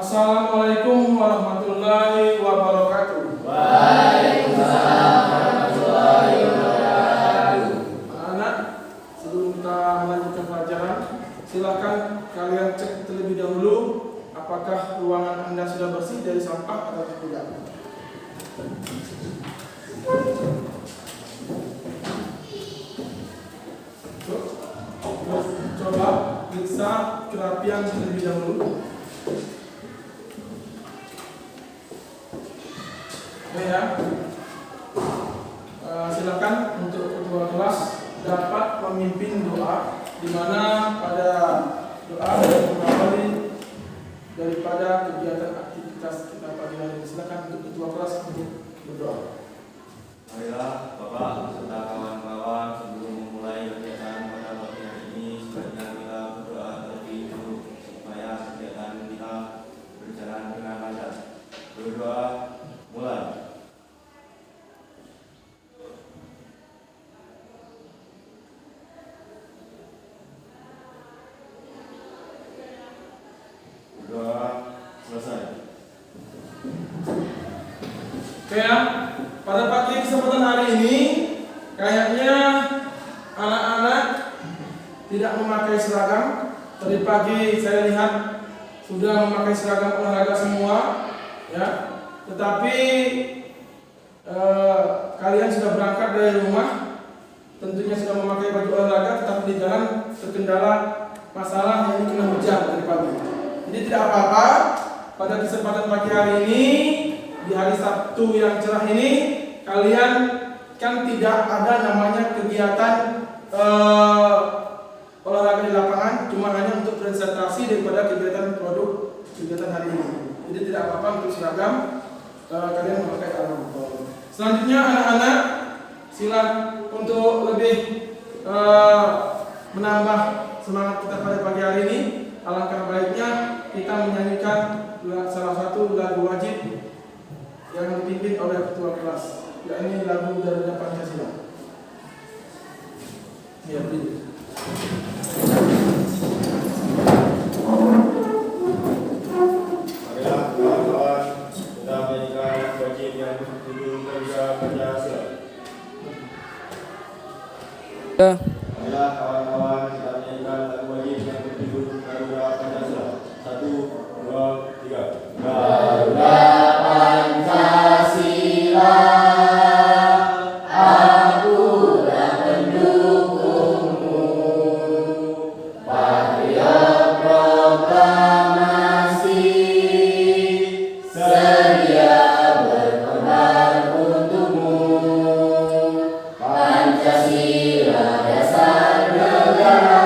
Assalamualaikum warahmatullahi wabarakatuh. Waalaikumsalam warahmatullahi wabarakatuh. Anak, sebelum kita melanjutkan pelajaran, silakan kalian cek terlebih dahulu apakah ruangan Anda sudah bersih dari sampah atau tidak. Coba periksa kerapian terlebih dahulu. Ya, silakan untuk ketua kelas dapat memimpin doa, di mana pada doa mengawali daripada kegiatan aktivitas kita pagi hari ini. Silakan untuk ketua kelas untuk berdoa. Marilah Bapak serta kawan-kawan, sebelum memulai kegiatan pada pagi hari ini, sebaiknya kita berdoa terlebih dahulu supaya kegiatan kita berjalan dengan lancar. Berdoa mulai. Berdoa selesai. Oke ya, pada pagi kesempatan hari ini kayaknya anak-anak tidak memakai seragam. Tadi pagi saya lihat sudah memakai seragam olahraga semua, ya. Tetapi kalian sudah berangkat dari rumah, tentunya sudah memakai baju olahraga, tetapi di jalan terkendala masalah yang kena hujan tadi pagi. Jadi tidak apa-apa, pada kesempatan pagi hari ini, di hari Sabtu yang cerah ini, kalian kan tidak ada namanya kegiatan olahraga di lapangan, cuma hanya untuk presentasi daripada kegiatan produk kegiatan hari ini. Jadi tidak apa-apa untuk seragam, kalian memakai alam. Selanjutnya anak-anak, silakan untuk lebih menambah semangat kita pada pagi hari ini. Alangkah baiknya kita menyanyikan salah satu lagu wajib yang dipimpin oleh ketua kelas, yakni lagu Garuda Pancasila. Ya, please. Marilah kawan-kawan, kita menyanyikan wajib yang berjudul Garuda Pancasila. Marilah kawan-kawan, kita menyanyikan lagu wajib yang berjudul Garuda Pancasila. 1, 2, 3. Garuda Pancasila, akulah pendukungmu. Patriot proklamasi, sedia berkorban untukmu. Pancasila dasar negara,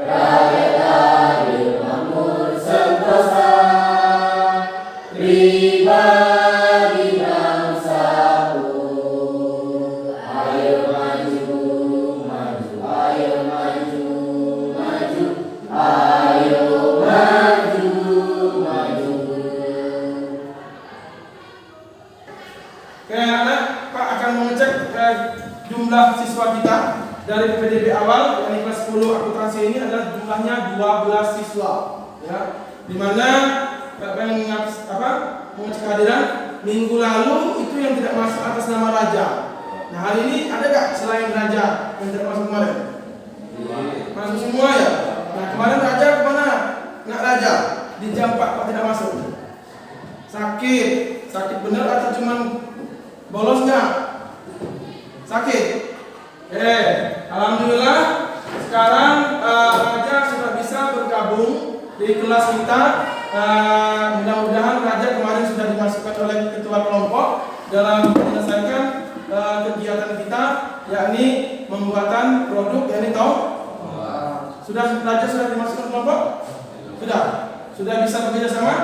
rakyat adil makmur sentosa, pribadi bangsaku. Ayo maju, maju, ayo maju, maju, ayo maju, maju. Oke anak-anak, Pak akan mengecek jumlah siswa kita dari PPDB awal, yang kelas 10 akuntansi ini adalah jumlahnya 12 siswa, ya. Dimana Pak mengecek kehadiran minggu lalu itu yang tidak masuk atas nama Raja. Nah hari ini ada gak selain Raja yang tidak masuk kemarin? Masuk semua ya. Nah kemarin Raja kemana? Nggak Raja di jam 4 kok tidak masuk. Sakit bener atau cuman bolos nggak? Sakit. Alhamdulillah sekarang Raja sudah bisa bergabung di kelas kita. Mudah-mudahan Raja kemarin sudah dimasukkan oleh ketua kelompok dalam menyelesaikan kegiatan kita, yakni pembuatan produk, yakni tahu. Sudah Raja sudah dimasukkan kelompok? Sudah bisa bekerja sama?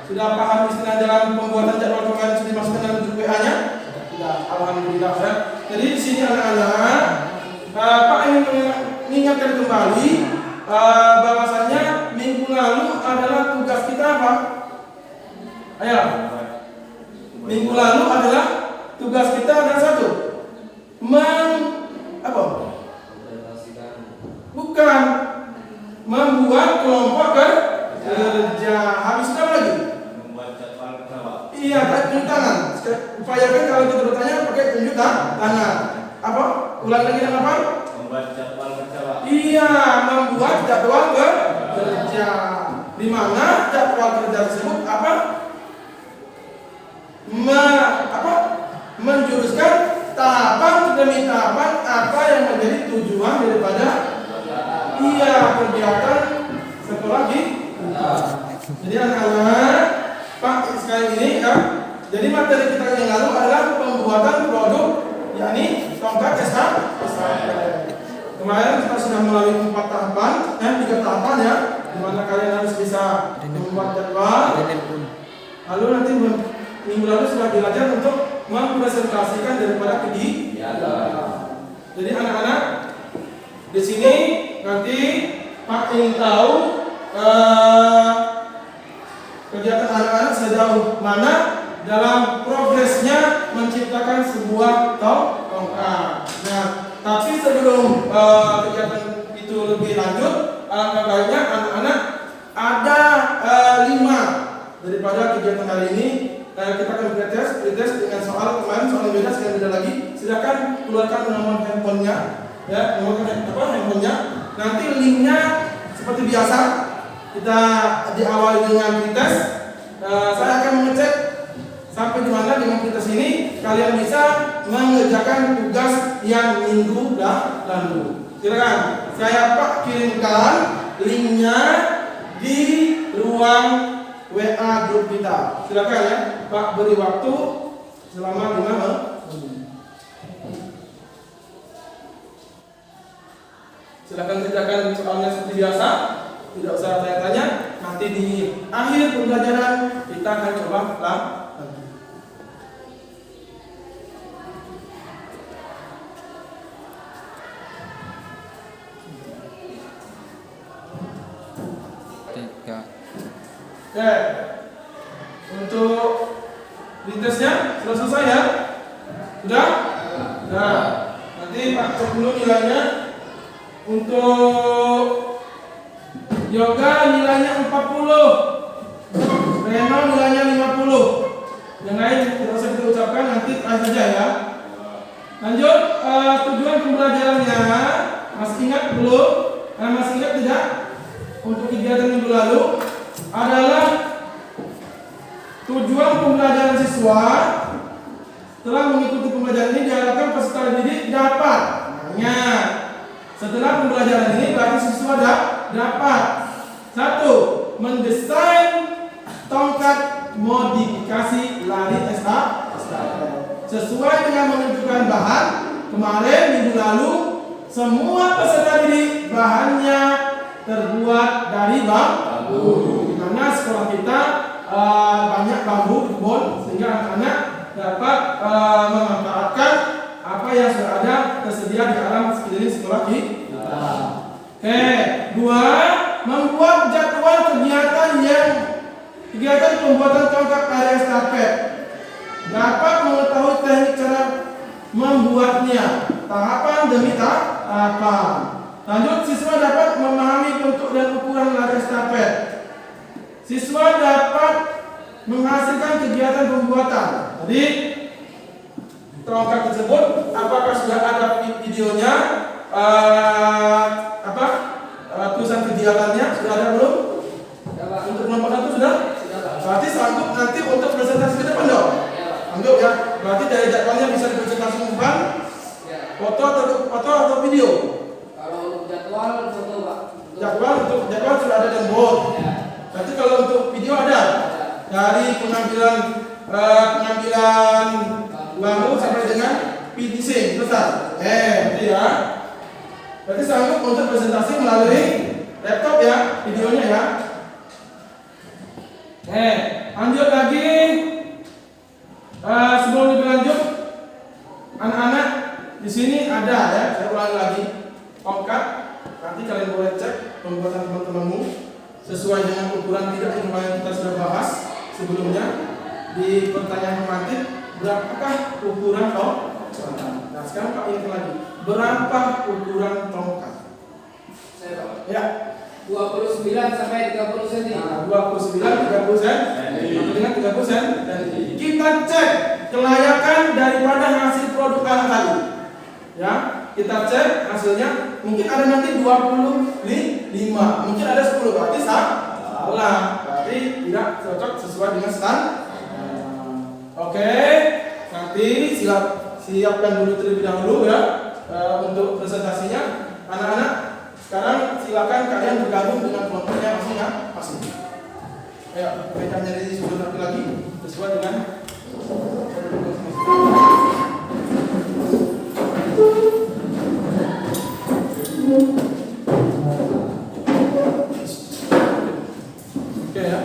Sudah paham istilah dalam pembuatan jadwal kemarin sudah dimasukkan dalam grup WA-nya? Sudah, alhamdulillah ya. Jadi di sini anak-anak, Pak ingin mengingatkan kembali bahwasanya minggu lalu adalah tugas kita apa? Ayo. Minggu lalu adalah tugas kita adalah satu, bukan membuat kelompok kerja. Iya, membuat jadwal kerja. Di mana jadwal kerja tersebut menjuruskan tahapan demi tahapan apa yang menjadi tujuan daripada kegiatan sekolah kita. Jadi anak-anak, Pak sekali ini ya. Jadi materi kita yang lalu adalah pembuatan produk, yakni tongkat estafet. Kemarin kita sudah melalui 3 tahapan ya, di mana kalian harus bisa membuat jadwal. Lalu nanti minggu lalu sudah belajar untuk mempresentasikan daripada kegiatan. Jadi anak-anak, di sini nanti Pak ingin tahu kegiatan anak-anak sejauh mana dalam progresnya menciptakan sebuah tongkat. Nah, tapi sebelum kegiatan itu lebih lanjut, alangkah baiknya anak-anak ada 5 daripada kegiatan hari ini. Kita akan pretest dengan soal kemarin, soal yang beda lagi. Silakan keluarkan nomor handphonenya, ya, nomor handphonenya. Nanti linknya seperti biasa kita diawali dengan pretest. Saya akan mengecek sampai di mana dengan pretest ini kalian bisa mengerjakan tugas yang minggu lalu. Silakan, saya Pak kirimkan linknya di ruang WA grup kita. Silakan ya, Pak beri waktu selama 5 menit. Silakan kerjakan soalnya seperti biasa, tidak usah tanya-tanya. Nanti di akhir pembelajaran kita akan coba lagi. Oke, untuk pretestnya sudah selesai ya? Sudah? Nah, nanti Pak cek dulu nilainya. Untuk yoga nilainya 40, Reno nilainya 50. Yang lain tidak usah kita ucapkan, nanti saja ya. Lanjut, tujuan pembelajarannya masih ingat belum? Masih ingat tidak? Untuk kegiatan minggu lalu adalah tujuan pembelajaran siswa setelah mengikuti pembelajaran ini diharapkan peserta didik dapat. Setelah pembelajaran ini berarti siswa dapat 1. Mendesain tongkat modifikasi lari estafet sesuai dengan menunjukkan bahan. Kemarin minggu lalu semua peserta didik bahannya terbuat dari bambu. Karena sekolah kita banyak bambu di kebun, sehingga anak-anak dapat memanfaatkan apa yang sudah ada tersedia di alam sekeliling sekolah kita. Oke, 2. Membuat jadwal kegiatan pembuatan tongkat lari estafet. Dapat mengetahui teknik cara membuatnya, tahapan demi tahapan. Lanjut, siswa dapat memahami bentuk dan ukuran lari estafet. Siswa dapat menghasilkan kegiatan pembuatan. Jadi tongkat tersebut apakah sudah ada videonya? Tulisan kegiatannya sudah ada belum? Untuk kelompok 1 sudah? Berarti sanggup nanti untuk presentasi ke depan dong? Sanggup ya? Berarti dari jadwalnya bisa dipresentasikan foto atau video? Kalau untuk jadwal foto Pak. Jadwal sudah ada dan board. Berarti kalau untuk video ada? Dari pengambilan bambu sampai dengan finishing selesai. Itu ya. Berarti sanggup untuk presentasi melalui laptop ya, videonya ya. Lanjut lagi. Sebelum lebih lanjut, anak-anak di sini ada ya, saya ulangi lagi, tongkat. Nanti kalian boleh cek pembuatan teman-temanmu sesuai dengan ukuran tidak yang kemarin kita sudah bahas sebelumnya di pertanyaan tematik. Berapakah ukuran tongkat? Nah sekarang Pak ingat lagi, berapa ukuran tongkat? Saya Pak. Ya. 29 sampai 30 cm. Nah, 29 30 cm. Dengan 30 cm. Kita cek kelayakan daripada hasil produk anak tadi. Ya. kita cek hasilnya. Mungkin ada nanti 25, mungkin ada 10, berarti salah. Berarti tidak cocok sesuai dengan standar. Oke, nanti siapkan dulu terlebih dahulu ya untuk presentasinya. Anak-anak, sekarang silakan kalian bergabung dengan kelompoknya masing-masing. Ayo, kita nyari sudut lagi sesuai dengan oke ya.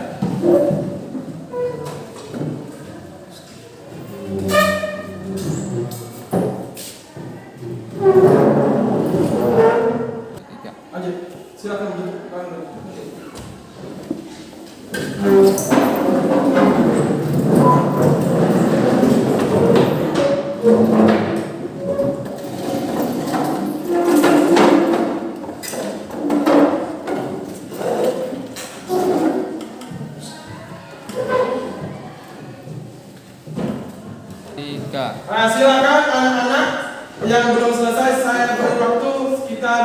Aja, silakan duduk. Silakan anak-anak yang belum selesai, saya beri waktu sekitar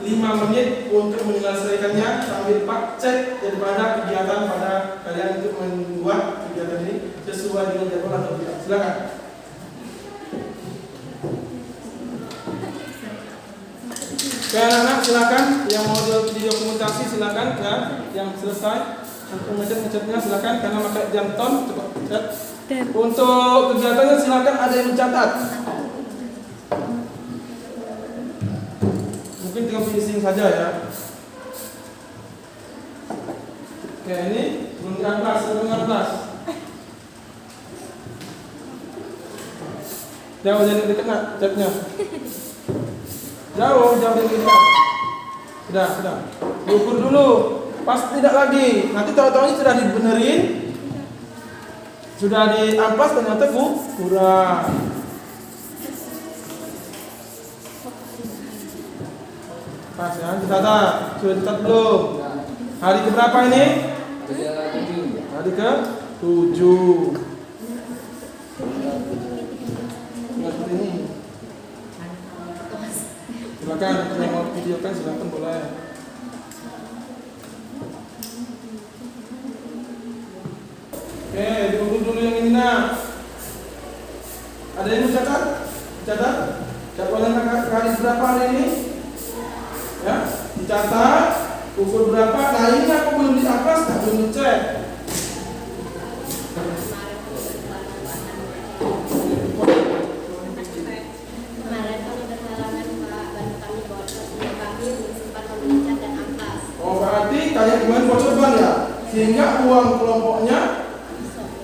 5 menit untuk menyelesaikannya sambil Pak cek daripada kegiatan pada kalian untuk membuat kegiatan ini sesuai dengan jadwal atau tidak. Silakan. Oke anak-anak, silakan yang mau didokumentasi silakan ya, yang selesai untuk ngecatnya silakan karena pakai jam ton cepat cat. Untuk kegiatannya silakan ada yang mencatat. Mungkin tinggal finishing saja ya. Oke, ini belum kelas. Jauh dari dekat nak catnya. Jauh dari dekat. Sudah. Diukur dulu. Pas tidak lagi. Nanti tahu-tahu ini sudah dibenerin. Sudah diamplas ternyata kurang. Pas ya, dicatat. Sudah dicatat belum? Hari ke berapa ini? Hari ke 7. Seperti ini. Silakan yang mau videokan silakan boleh. Oke, diukur dulu yang ini nak. Ada yang mau catat? Catat? Jadwalnya hari berapa hari ini? Ya, dicatat. Ukur berapa? Nah ini aku belum diamplas, belum dicek. Oh berarti kayak kemarin bocor ban ya? Sehingga uang kelompoknya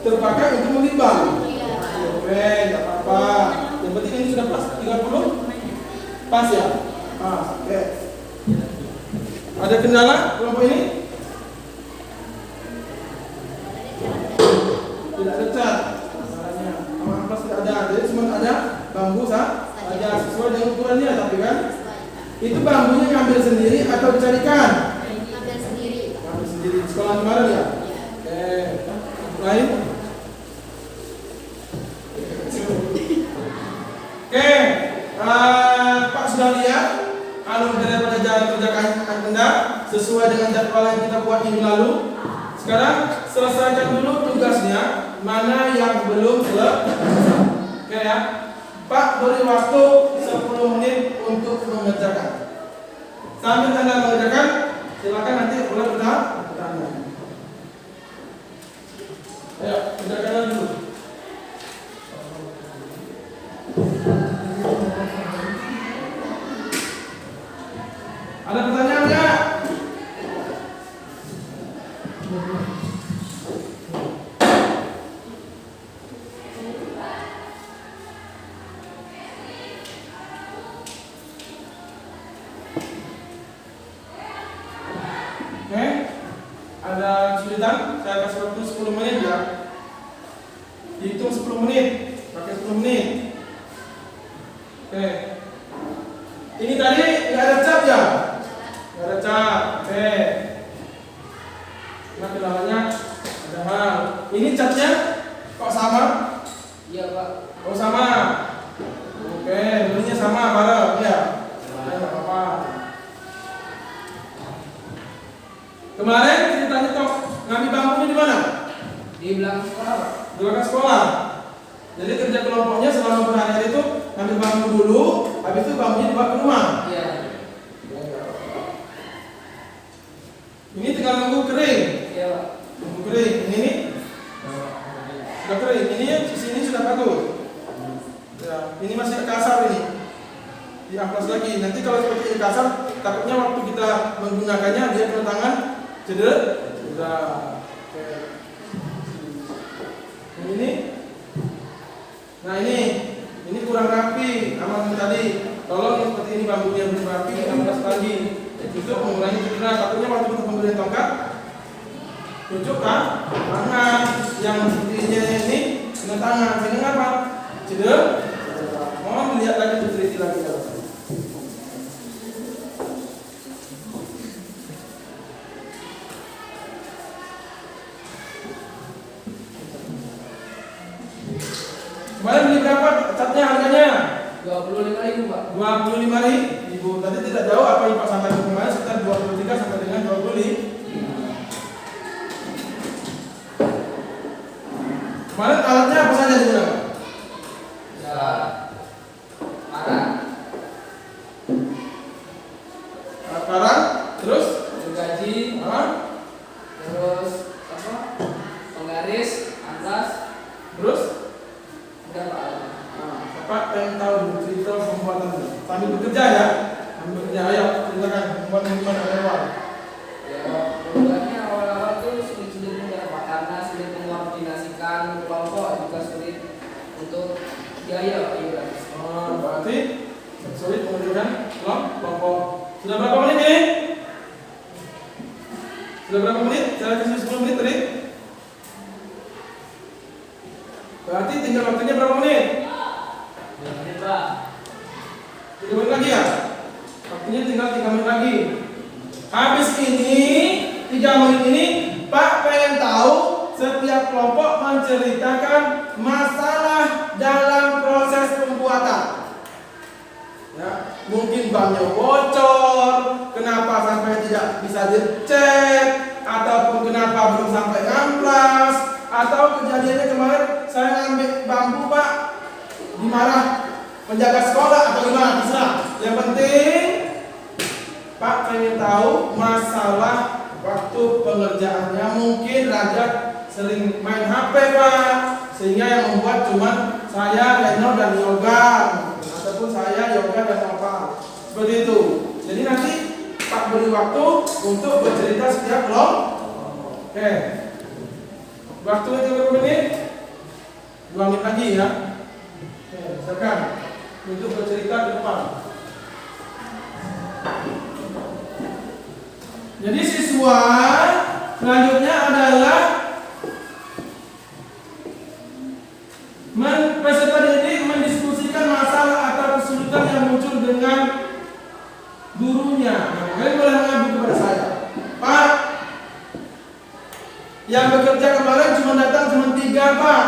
terpakai untuk membeli ban. Oke, nggak apa-apa. Yang penting ini sudah pas 30? Pas ya? Pas, oke. Ada kendala kelompok ini? Tidak ada cat. Masalahnya, amplas tidak ada. Jadi cuma ada bambu saja sesuai dengan ukurannya, tapi kan itu bambunya ngambil sendiri atau dicarikan? Ngambil sendiri. Ngambil sendiri. Sekolah kemarin ya? Oke. Lain? Oke, Pak sudah lihat alur daripada jalan kerja Anda sesuai dengan jadwal yang kita buat minggu lalu. Sekarang selesaikan dulu tugasnya, mana yang belum selesai. Oke ya, Pak beri waktu 10 menit untuk mengerjakan. Sambil Anda mengerjakan, silakan nanti boleh bertanya. Ayo, kerjakan dulu. Ada pertanyaan nggak? Oke, ada kesulitan? Saya kasih waktu 10 menit ya. Hitung 10 menit, pakai 10 menit. Oke. Ini tadi nggak ada cap ya? Nggak ada cap. Oke. Nah kendalanya ada hal. Ini catnya kok sama? Iya Pak. Oh sama. Oke, bentuknya sama bareng ya. Kemarin ceritanya Tok ngambil bambunya di mana? Di belakang sekolah, Pak. Di belakang sekolah. Jadi kerja kelompoknya selama berhari-hari itu ngambil bambu dulu, habis itu bambunya dibawa ke rumah. Iya. Ini tinggal nunggu kering. Iya, Pak. Nunggu kering. Ini nih sudah kering. Ini sini sudah bagus. Ya, ini masih kasar ini. Diamplas lagi. Nanti kalau seperti ini kasar, takutnya waktu kita menggunakannya dia kena tangan cedera. Sudah. Oke. Ini. Nah ini kurang rapi. Aman tadi. Tolong seperti ini bambunya belum rapi, diamplas lagi. Untuk mengurangi cedera. Takutnya waktu kita pemberian tongkat, tunjuk kan? Tangan yang sepertinya ini kena tangan. Sehingga apa? Cedera. Mohon dilihat lagi, diteliti lagi. Kemarin beli berapa catnya harganya? 25.000, Pak. 25.000. Tadi tidak jauh apa yang Pak sampaikan kemarin, sekitar 23 sampai dengan 25. Kemarin alatnya apa saja digunakan? Ya. Parang, Parang, terus gergaji, terus apa? Penggaris, amplas, terus udah, Pak. Pak pengen tahu dulu cerita pembuatan sambil bekerja ya. Sambil bekerja, ayo ceritakan pembuatan gimana awal. Ya, pembuatnya awal-awal tuh sulit-sulit mudah, Pak, karena sulit mengkoordinasikan kelompok, juga sulit untuk biaya, Pak. Berarti sulit mengerjakan kelompok. Sudah berapa menit ini? Sudah berapa menit? Saya kasih 10 menit tadi. Berarti tinggal waktunya berapa menit? 3 menit, Pak. 3 menit lagi ya? Waktunya tinggal 3 menit lagi. Habis ini 3 menit ini Pak pengen tahu setiap kelompok menceritakan masalah dalam proses pembuatan. Ya, mungkin bannya bocor, kenapa sampai tidak bisa dicek, ataupun kenapa belum sampai amplas, atau kejadiannya kemarin saya ngambil bambu Pak, dimarah penjaga sekolah atau gimana, terserah. Yang penting Pak pengen tahu masalah waktu pengerjaannya. Mungkin Raja sering main HP Pak, sehingga yang membuat cuman saya, Reno dan Yoga, ataupun saya, Yoga dan apa seperti itu. Jadi nanti Pak beri waktu untuk bercerita setiap kelompok. Oke. Waktunya 30 menit, 2 menit lagi ya. Oke, silakan untuk bercerita ke depan. Jadi siswa selanjutnya adalah peserta didik mendiskusikan masalah atau kesulitan yang muncul dengan gurunya. Nah, kalian boleh mengadu kepada saya, Pak. Yang bekerja kemarin cuma datang cuma 3 Pak.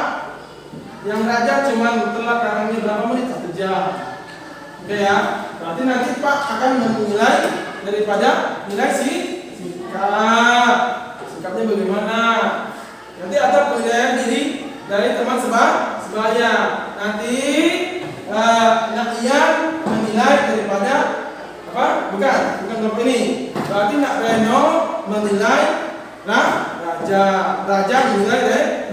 Yang Raja cuma telat karena berapa menit? 1 jam. Oke ya. Berarti nanti Pak akan menilai daripada nilai sikapnya bagaimana. Nanti ada penilaian diri dari teman sebaya. Nanti Nak Ian menilai daripada apa? Bukan kelompok ini. Berarti Nak Reno menilai Raja menilai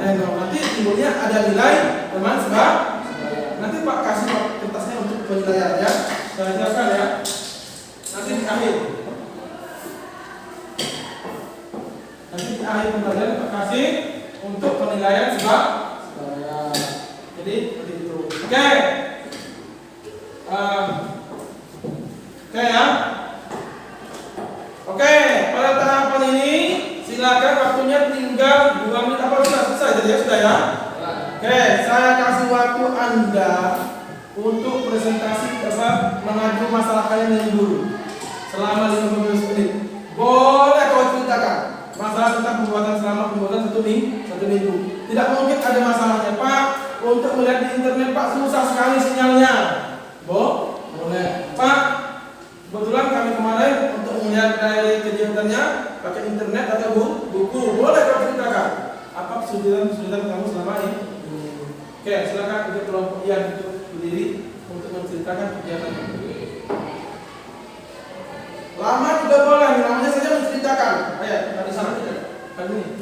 Reno. Nanti timbulnya ada nilai teman sebaya. Nanti Pak kasih kertasnya untuk penilaian ya. Saya jelaskan ya. Nanti di akhir. Nanti di akhir pembelajaran Pak kasih untuk penilaian sebaya. Jadi seperti itu. Oke. Oke ya. Oke, pada tahapan ini silakan waktunya tinggal 2 menit. Apa sudah selesai jadi ya, sudah ya? Oke, saya kasih waktu Anda untuk presentasi mengaju masalah kalian dengan guru selama 15 menit. Boleh kau ceritakan masalah tentang pembuatan 1 minggu. Tidak mungkin ada masalahnya Pak. Untuk melihat di internet Pak susah sekali sinyalnya. Boleh Pak. Kebetulan kami kemarin untuk melihat dari kegiatannya pakai internet. internet atau buku. Boleh kau ceritakan apa kesulitan kamu selama ini? Oke, silakan untuk kelompok yang berdiri untuk menceritakan kegiatan kamu. Lama juga boleh, namanya saja menceritakan. Ayo, dari sana aja. Kali ini.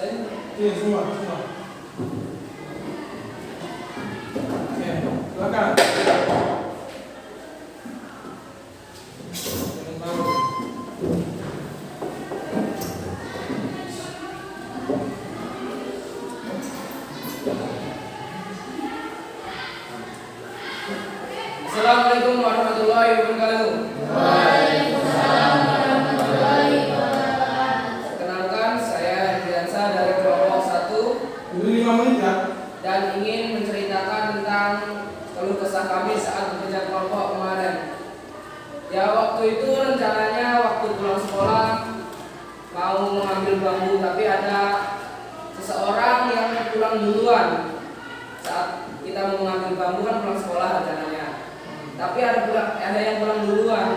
Oke, semua. Oke, silakan. Assalamualaikum warahmatullahi wabarakatuh. Perkenalkan, saya Hendriansa dari kelompok 1 Ini 5 menit ya. dan ingin menceritakan tentang keluh kesah kami saat bekerja kelompok kemarin. Ya, waktu itu rencananya waktu pulang sekolah mau mengambil bambu, tapi ada seseorang yang pulang duluan. Saat kita mau mengambil bambu kan pulang sekolah rencananya, tapi ada yang pulang duluan.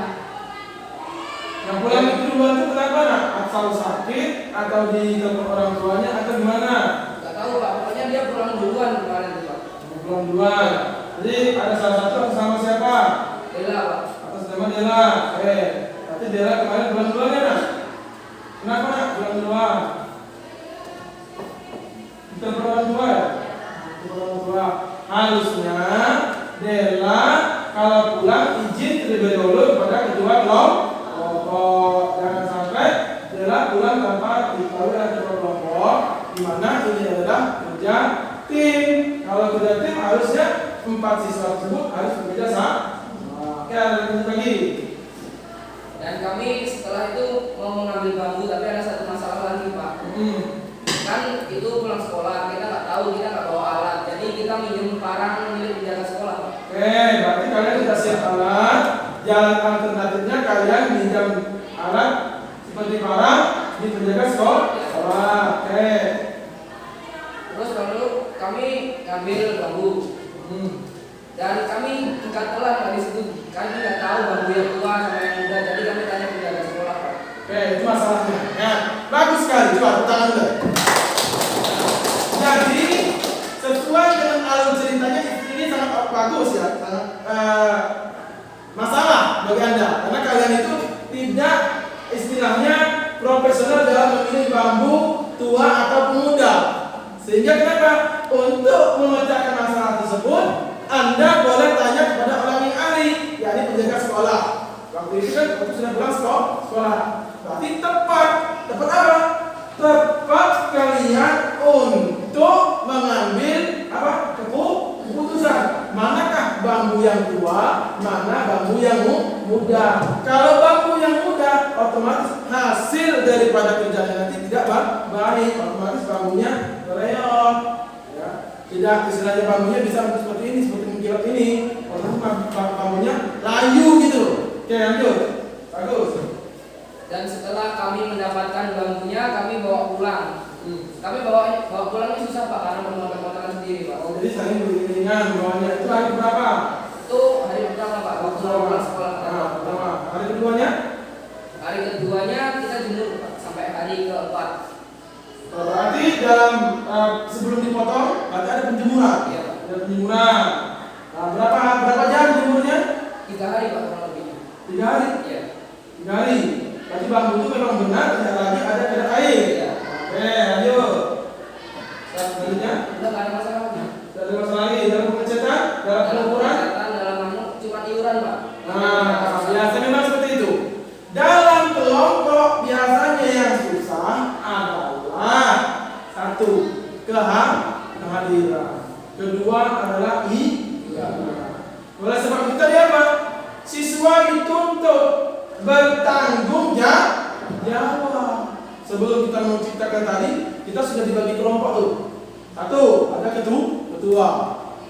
Yang pulang itu duluan itu kenapa nak? Asal sakit atau di telepon orang tuanya atau gimana? Gak tahu Pak, pokoknya dia pulang duluan kemarin tuh Pak. Pulang duluan. Jadi ada salah satu atas nama siapa? Dela Pak. Atas nama Dela. Oke. Berarti Dela kemarin pulang duluan ya nak? Kenapa nak pulang duluan? Kita orang tua ya? Orang tua. Harusnya Dela kalau pulang izin terlebih dahulu kepada ketua kelompok. Jangan sampai Dela pulang tanpa diketahui oleh ketua kelompok, di mana ini adalah kerja tim. Kalau kerja tim harusnya 4 siswa tersebut harus bekerja sama. Oke, lanjut lagi. Dan kami setelah itu mau mengambil bambu, tapi ada satu masalah lagi Pak. Kan itu pulang sekolah, kita nggak tahu, kita nggak bawa alat, jadi kita minjem parang milik penjaga sekolah Pak. Oke, berarti kalian tidak siap alat. Jalan alternatifnya kalian minjam alat seperti parang di penjaga sekolah. Oke. Terus lalu kami ngambil bambu. Dan kami tingkat telat Pak di situ. Kami nggak tahu bambu yang tua sama yang muda, jadi kami tanya penjaga sekolah Pak. Oke, itu masalahnya. Ya, bagus sekali. Coba tepuk tangan dulu. Jadi sesuai dengan alur ceritanya ini sangat bagus ya, sangat masalah bagi Anda karena kalian itu tidak istilahnya profesional dalam memilih bambu tua atau muda. Sehingga kenapa? Untuk memecahkan masalah tersebut, Anda boleh tanya kepada orang yang ahli, yakni penjaga sekolah. Waktu itu kan waktu sudah pulang sekolah. Berarti tepat apa? Tepat kalian untuk mengambil apa? Keputusan. Manakah bambu yang tua, mana bambu yang muda? Kalau bambu yang muda, otomatis hasil daripada kerjanya nanti tidak baik. Otomatis bambunya reot. Ya. Tidak istilahnya bambunya bisa seperti ini, seperti mengkilap ini. Otomatis bambunya layu gitu. Oke, lanjut. Bagus. Dan setelah kami mendapatkan bambunya, kami bawa pulang. Kami bawa pulang ini susah Pak, karena memotong-motongan sendiri Pak. Oh, jadi saling beriringan bawahnya. Itu hari berapa? Itu hari pertama Pak, waktu pulang sekolah pertama. Hari keduanya? Hari keduanya kita jemur Pak, sampai hari keempat. Berarti dalam sebelum dipotong, berarti ada penjemuran. Iya Pak. Ada penjemuran. Nah, berapa jam jemurnya? 3 hari Pak kurang lebih. 3 hari? Iya. 3 hari. Berarti bambu itu memang benar tidak lagi ada kena air. Iya. Oke, lanjut. Selanjutnya, Udah nggak ada masalah lagi. tidak ada masalah lagi dalam pengecetan, dalam pengukuran. Dalam cuma iuran Pak. Nah, biasa memang seperti itu. Dalam kelompok biasanya yang susah adalah satu kehadiran, kedua adalah oleh sebab itu tadi apa? Siswa dituntut bertanggung jawab. Sebelum kita menciptakan tadi, kita sudah dibagi kelompok tuh. Satu, ada ketua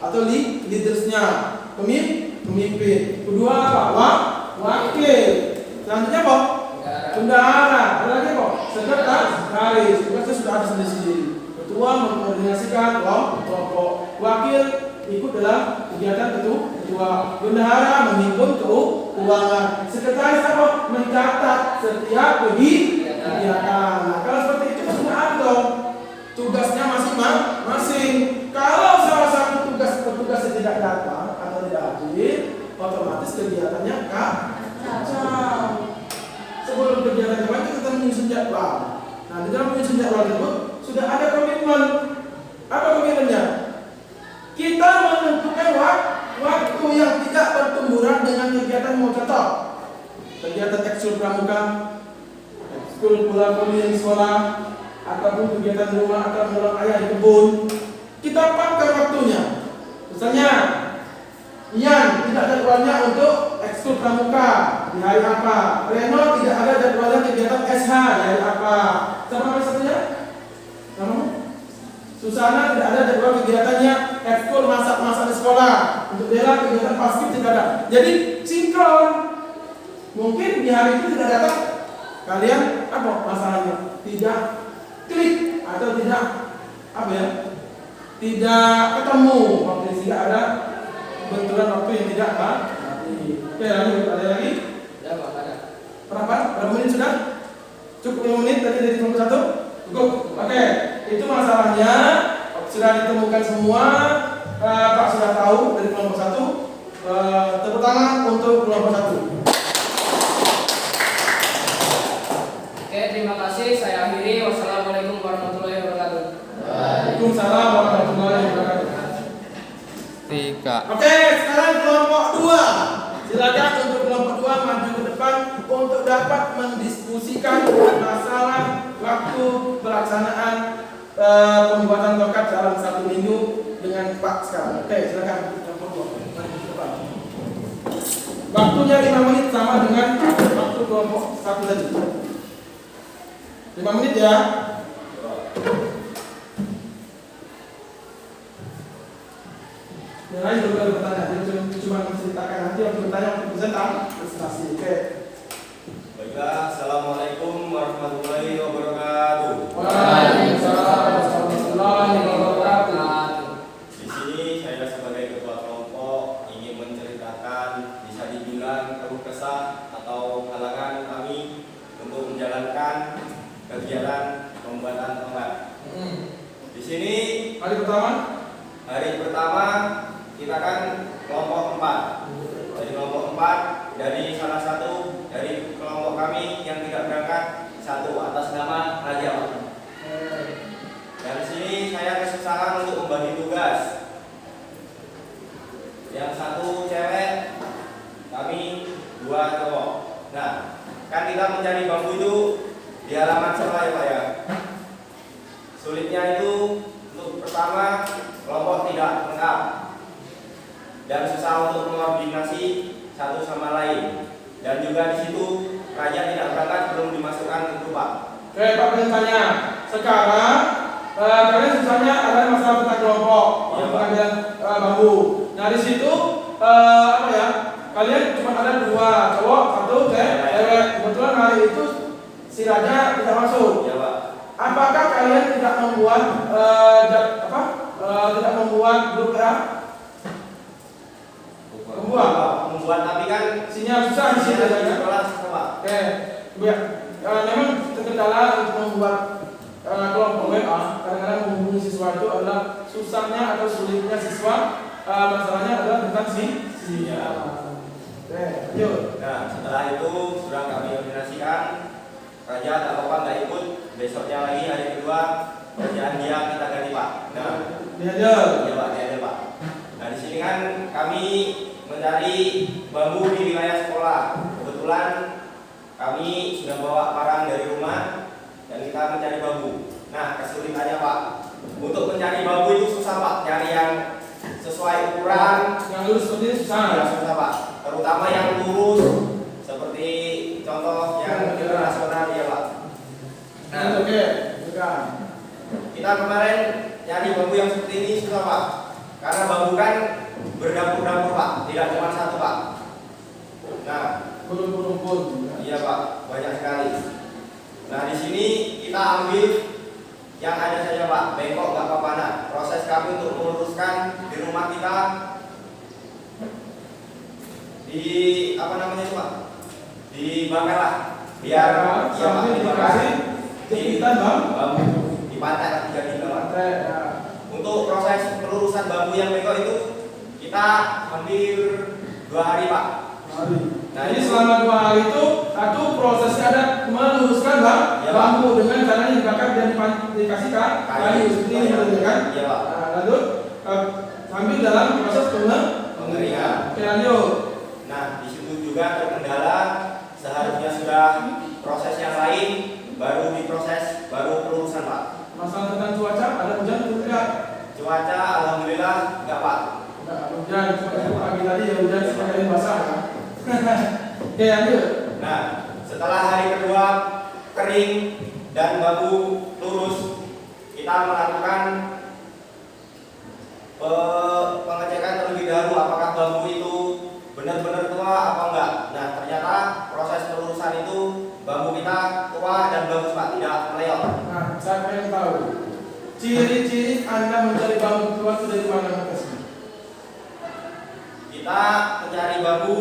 atau leadersnya, pemimpin. Kedua apa? Wakil. Selanjutnya apa? Bendahara. Ada lagi apa? Sekretaris. Sekretaris sudah ada sendiri-sendiri. Ketua mengkoordinasikan kelompok. Wakil ikut dalam kegiatan ketua. Bendahara menghimpun keuangan. Sekretaris apa? Mencatat setiap kegiatan. kegiatan. Nah, kalau seperti itu kan sudah ada dong. Tugasnya masing-masing. Kalau salah satu petugas tidak datang atau tidak hadir, otomatis kegiatannya kacau. Sebelum kegiatan dimulai kita menyusun jadwal. Nah, di dalam menyusun jadwal tersebut sudah ada komitmen. Apa komitmennya? Kita menentukan waktu yang tidak bertumburan dengan kegiatan mau contoh. Kegiatan ekskul pramuka, ekskul pulang pergi di sekolah, ataupun kegiatan di rumah atau menolong ayah di kebun. Kita pakai waktunya. Misalnya, Ian tidak ada jadwalnya untuk ekskul pramuka di hari apa. Reno tidak ada jadwalnya kegiatan SH di hari apa. Siapa nama satunya? Namamu? Susana tidak ada jadwal kegiatannya ekskul masak-masak di sekolah. Untuk Bella kegiatan paskib tidak ada. Jadi sinkron. Mungkin di hari itu tidak datang. Kalian apa masalahnya? Tidak klik atau tidak apa ya? Tidak ketemu waktu sehingga ada benturan waktu yang tidak mati. Oke, lanjut. Ada lagi? Ya, Pak, ada. Berapa menit sudah? Cukup 5 menit tadi dari kelompok 1? Cukup. Oke, itu masalahnya sudah ditemukan semua. Pak sudah tahu dari kelompok 1. Tepuk tangan untuk kelompok 1. Oke, terima kasih. Saya akhiri. Wassalamualaikum warahmatullahi wabarakatuh. Waalaikumsalam warahmatullahi wabarakatuh. 3. Oke, sekarang kelompok 2. Silakan untuk kelompok 2 maju ke depan untuk dapat mendiskusikan masalah waktu pelaksanaan pembuatan tokat dalam 1 minggu dengan Pak sekarang. Oke, silakan kelompok 2 maju ke depan. Waktunya 5 menit sama dengan waktu kelompok 1 tadi. 5 menit ya. Yang lain belum ada bertanya, jadi cuma menceritakan nanti yang bertanya untuk presentasi presentasi. Oke. Baiklah, assalamualaikum warahmatullahi wabarakatuh. Waalaikumsalam warahmatullahi wabarakatuh. Di sini saya sebagai ketua kelompok ingin menceritakan bisa dibilang keluh kesah atau halangan kami untuk menjalankan kegiatan pembuatan tokat. Di sini hari pertama kita kan kelompok 4. Dari kelompok 4 dari salah satu dari kelompok kami yang tidak berangkat satu atas nama Raja. Dan di sini saya kesusahan untuk membagi tugas. Yang satu cewek, kami 2 cowok. Nah, kan kita mencari bambu itu di halaman sekolah ya Pak ya. Sulitnya itu untuk pertama kelompok tidak lengkap dan susah untuk mengkoordinasi satu sama lain. Dan juga di situ Raja tidak berangkat belum dimasukkan ke grup Pak. Oke, Pak tanya. Sekarang kalian susahnya adalah masalah tentang kelompok, Iya, Pak. pengambilan bambu. Nah di situ apa ya? Kalian cuma ada 2 cowok, 1 cewek. Kebetulan hari itu si Raja tidak masuk. Ya Pak. Apakah kalian tidak membuat tidak membuat grup ya? Membuat tapi kan Sinyal susah di sini di ya. sekolah susah Pak. Oke, ya. Memang kendala untuk membuat kelompok WA kadang-kadang menghubungi siswa itu adalah susahnya atau sulitnya siswa. Masalahnya adalah tentang sinyal. Oke, lanjut. Nah setelah itu sudah kami koordinasikan. Raja tak apa-apa nggak ikut. Besoknya lagi hari kedua kerjaan dia kita ganti Pak. Nah Dihajar. ya Pak, ya Pak. Nah di sini kan kami mencari bambu di wilayah sekolah. Kebetulan kami sudah bawa parang dari rumah dan kita mencari bambu. Nah kesulitannya Pak, untuk mencari bambu itu susah Pak. Nyari yang sesuai ukuran Yang lurus seperti ini susah. ya susah Pak. Terutama yang lurus seperti contoh yang internasional ya Pak. Nah Oke, bukan. kita kemarin nyari bambu yang seperti ini susah Pak. Karena bambu kan berdapur-dapur Pak, tidak cuma satu Pak. Nah, Berumpun-umpun. iya Pak, banyak sekali. Nah di sini kita ambil yang ada saja Pak, bengkok nggak apa-apa. Nah, proses kami untuk meluruskan di rumah kita di apa namanya itu Pak? dibakar lah biar sambil dikasih jepitan bambu dipantai lah jadi pantai. Ya. Untuk proses pelurusan bambu yang bengkok itu kita hampir 2 hari Pak. Nah, jadi selama 2 hari itu satu prosesnya ada meluruskan bambu dengan caranya dibakar dan dikasih kayu seperti ini kan? Iya Pak. Nah, lalu sambil dalam proses pengeringan. Oke, lanjut. Nah, di situ juga terkendala seharusnya sudah proses yang lain baru diproses baru pelurusan Pak. Masalah tentang cuaca, ada hujan atau tidak? Cuaca alhamdulillah enggak Pak. Enggak ada hujan, cuma pagi tadi ya hujan sekalian basah kan? Oke, lanjut. Nah, setelah hari kedua kering dan bambu lurus, kita melakukan pengecekan terlebih dahulu apakah bambu itu benar-benar tua apa enggak. Nah, ternyata proses pelurusan itu bambu kita tua dan bagus Pak, tidak meleot. Nah, saya pengen tahu ciri-ciri Anda mencari bambu tua itu dari mana makasih? Kita mencari bambu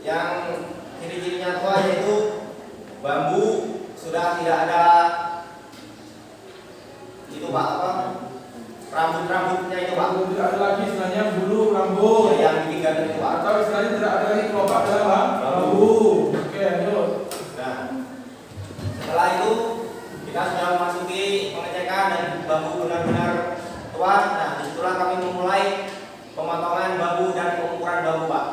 yang ciri-cirinya tua yaitu bambu sudah tidak ada itu Pak apa rambut-rambutnya itu Pak. Tidak ada lagi istilahnya bulu rambut yang ditinggalkan itu Pak. atau istilahnya tidak ada lagi kelopak dalam bambu. Oke, lanjut. Nah, setelah itu kita sudah memasuki pengecekan dan bambu benar-benar tua. Nah, disitulah kami memulai pemotongan bambu dan pengukuran bambu Pak.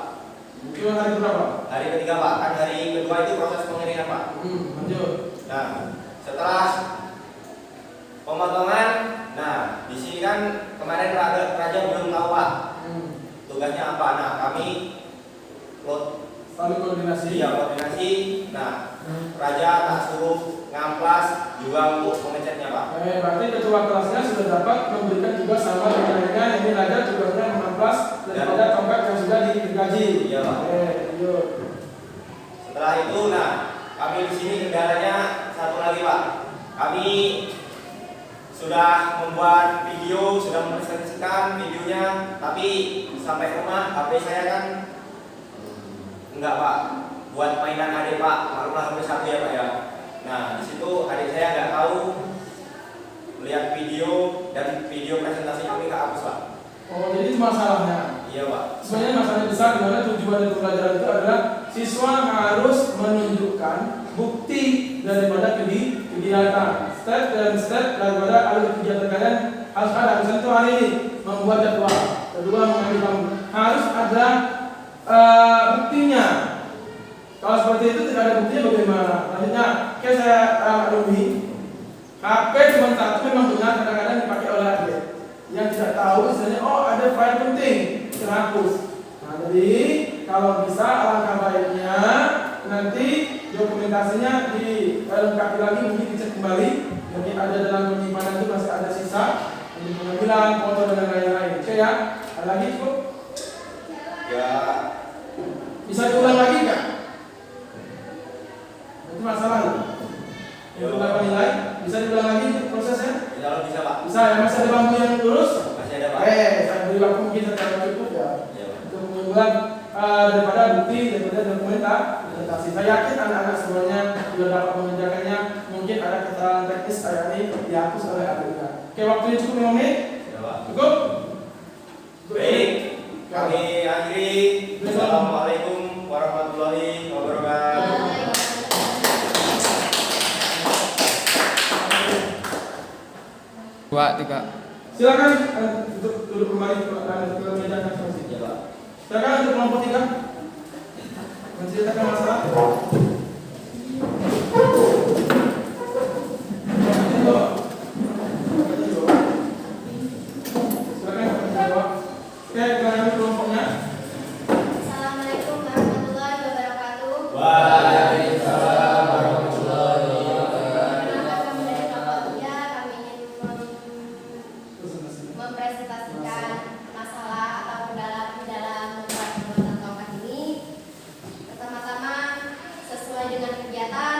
Itu hari berapa? Hari ketiga Pak, kan hari kedua itu proses pengeringan Pak. Lanjut. Nah, setelah pemotongan, nah di sini kan kemarin raja belum tahu Pak tugasnya apa. Nah, kami Selalu koordinasi. iya koordinasi. Nah, raja tak suruh ngamplas juga untuk mengeceknya Pak. Berarti ketua kelasnya sudah dapat memberikan tugas sama dengan ini raja tugasnya mengamplas daripada tongkat yang sudah digaji. Iya Pak. Lanjut. Setelah itu, nah kami di sini kendalanya satu lagi Pak. Kami sudah membuat video, sudah mempresentasikan videonya, tapi sampai rumah HP saya kan enggak Pak, buat mainan adik Pak, maklumlah HP satu ya Pak ya. Nah di situ adik saya nggak tahu melihat video dan video presentasi kami kehapus Pak. Oh, jadi itu masalahnya. Iya Pak. Sebenarnya masalah besar di mana tujuan dari pembelajaran itu adalah siswa harus menunjukkan bukti daripada kegiatan, step dan step daripada alur kegiatan kalian harus ada. Misalnya itu hari ini membuat jadwal, kedua mengambil bambu, harus ada buktinya. Kalau seperti itu tidak ada buktinya bagaimana? Selanjutnya, kayak saya alumni, HP cuma satu memang benar kadang-kadang dipakai oleh adik yang tidak tahu istilahnya oh ada file penting terhapus. Nah, jadi kalau bisa alangkah baiknya nanti dokumentasinya dilengkapi lagi, mungkin dicek kembali. Jadi ada dalam penyimpanan itu masih ada sisa untuk pengambilan foto dan lain-lain. Oke ya? Ada lagi cukup? Ya. Bisa diulang lagi nggak? Itu masalah loh. Untuk dapat nilai bisa diulang lagi prosesnya? Kalau bisa Pak. Bisa ya, masih ada bambu yang lurus? Masih ada Pak. Saya beri waktu mungkin secara cukup ya. Iya Pak. Untuk mengumumkan daripada bukti daripada dokumentasi. Saya yakin anak-anak semuanya sudah dapat mengerjakannya. Mungkin ada kesalahan teknis kayak ini dihapus oleh ABK. Oke, waktunya cukup 5 menit? Ya Pak. Cukup? Baik. Kami akhiri. Assalamualaikum warahmatullahi wabarakatuh. Dua, tiga. Silakan untuk duduk kembali ke meja konferensi. Ya Pak. Silakan untuk kelompok 3 menceritakan masalah. Silakan menjawab. Oke, kita kelompoknya. Assalamualaikum warahmatullahi wabarakatuh. Waalaikumsalam warahmatullahi wabarakatuh. Nama kami dari kelompok 3, kami ingin mempresentasikan masalah atau kendala di dalam membuat pembuatan tongkat ini. Pertama-tama, sesuai dengan kegiatan,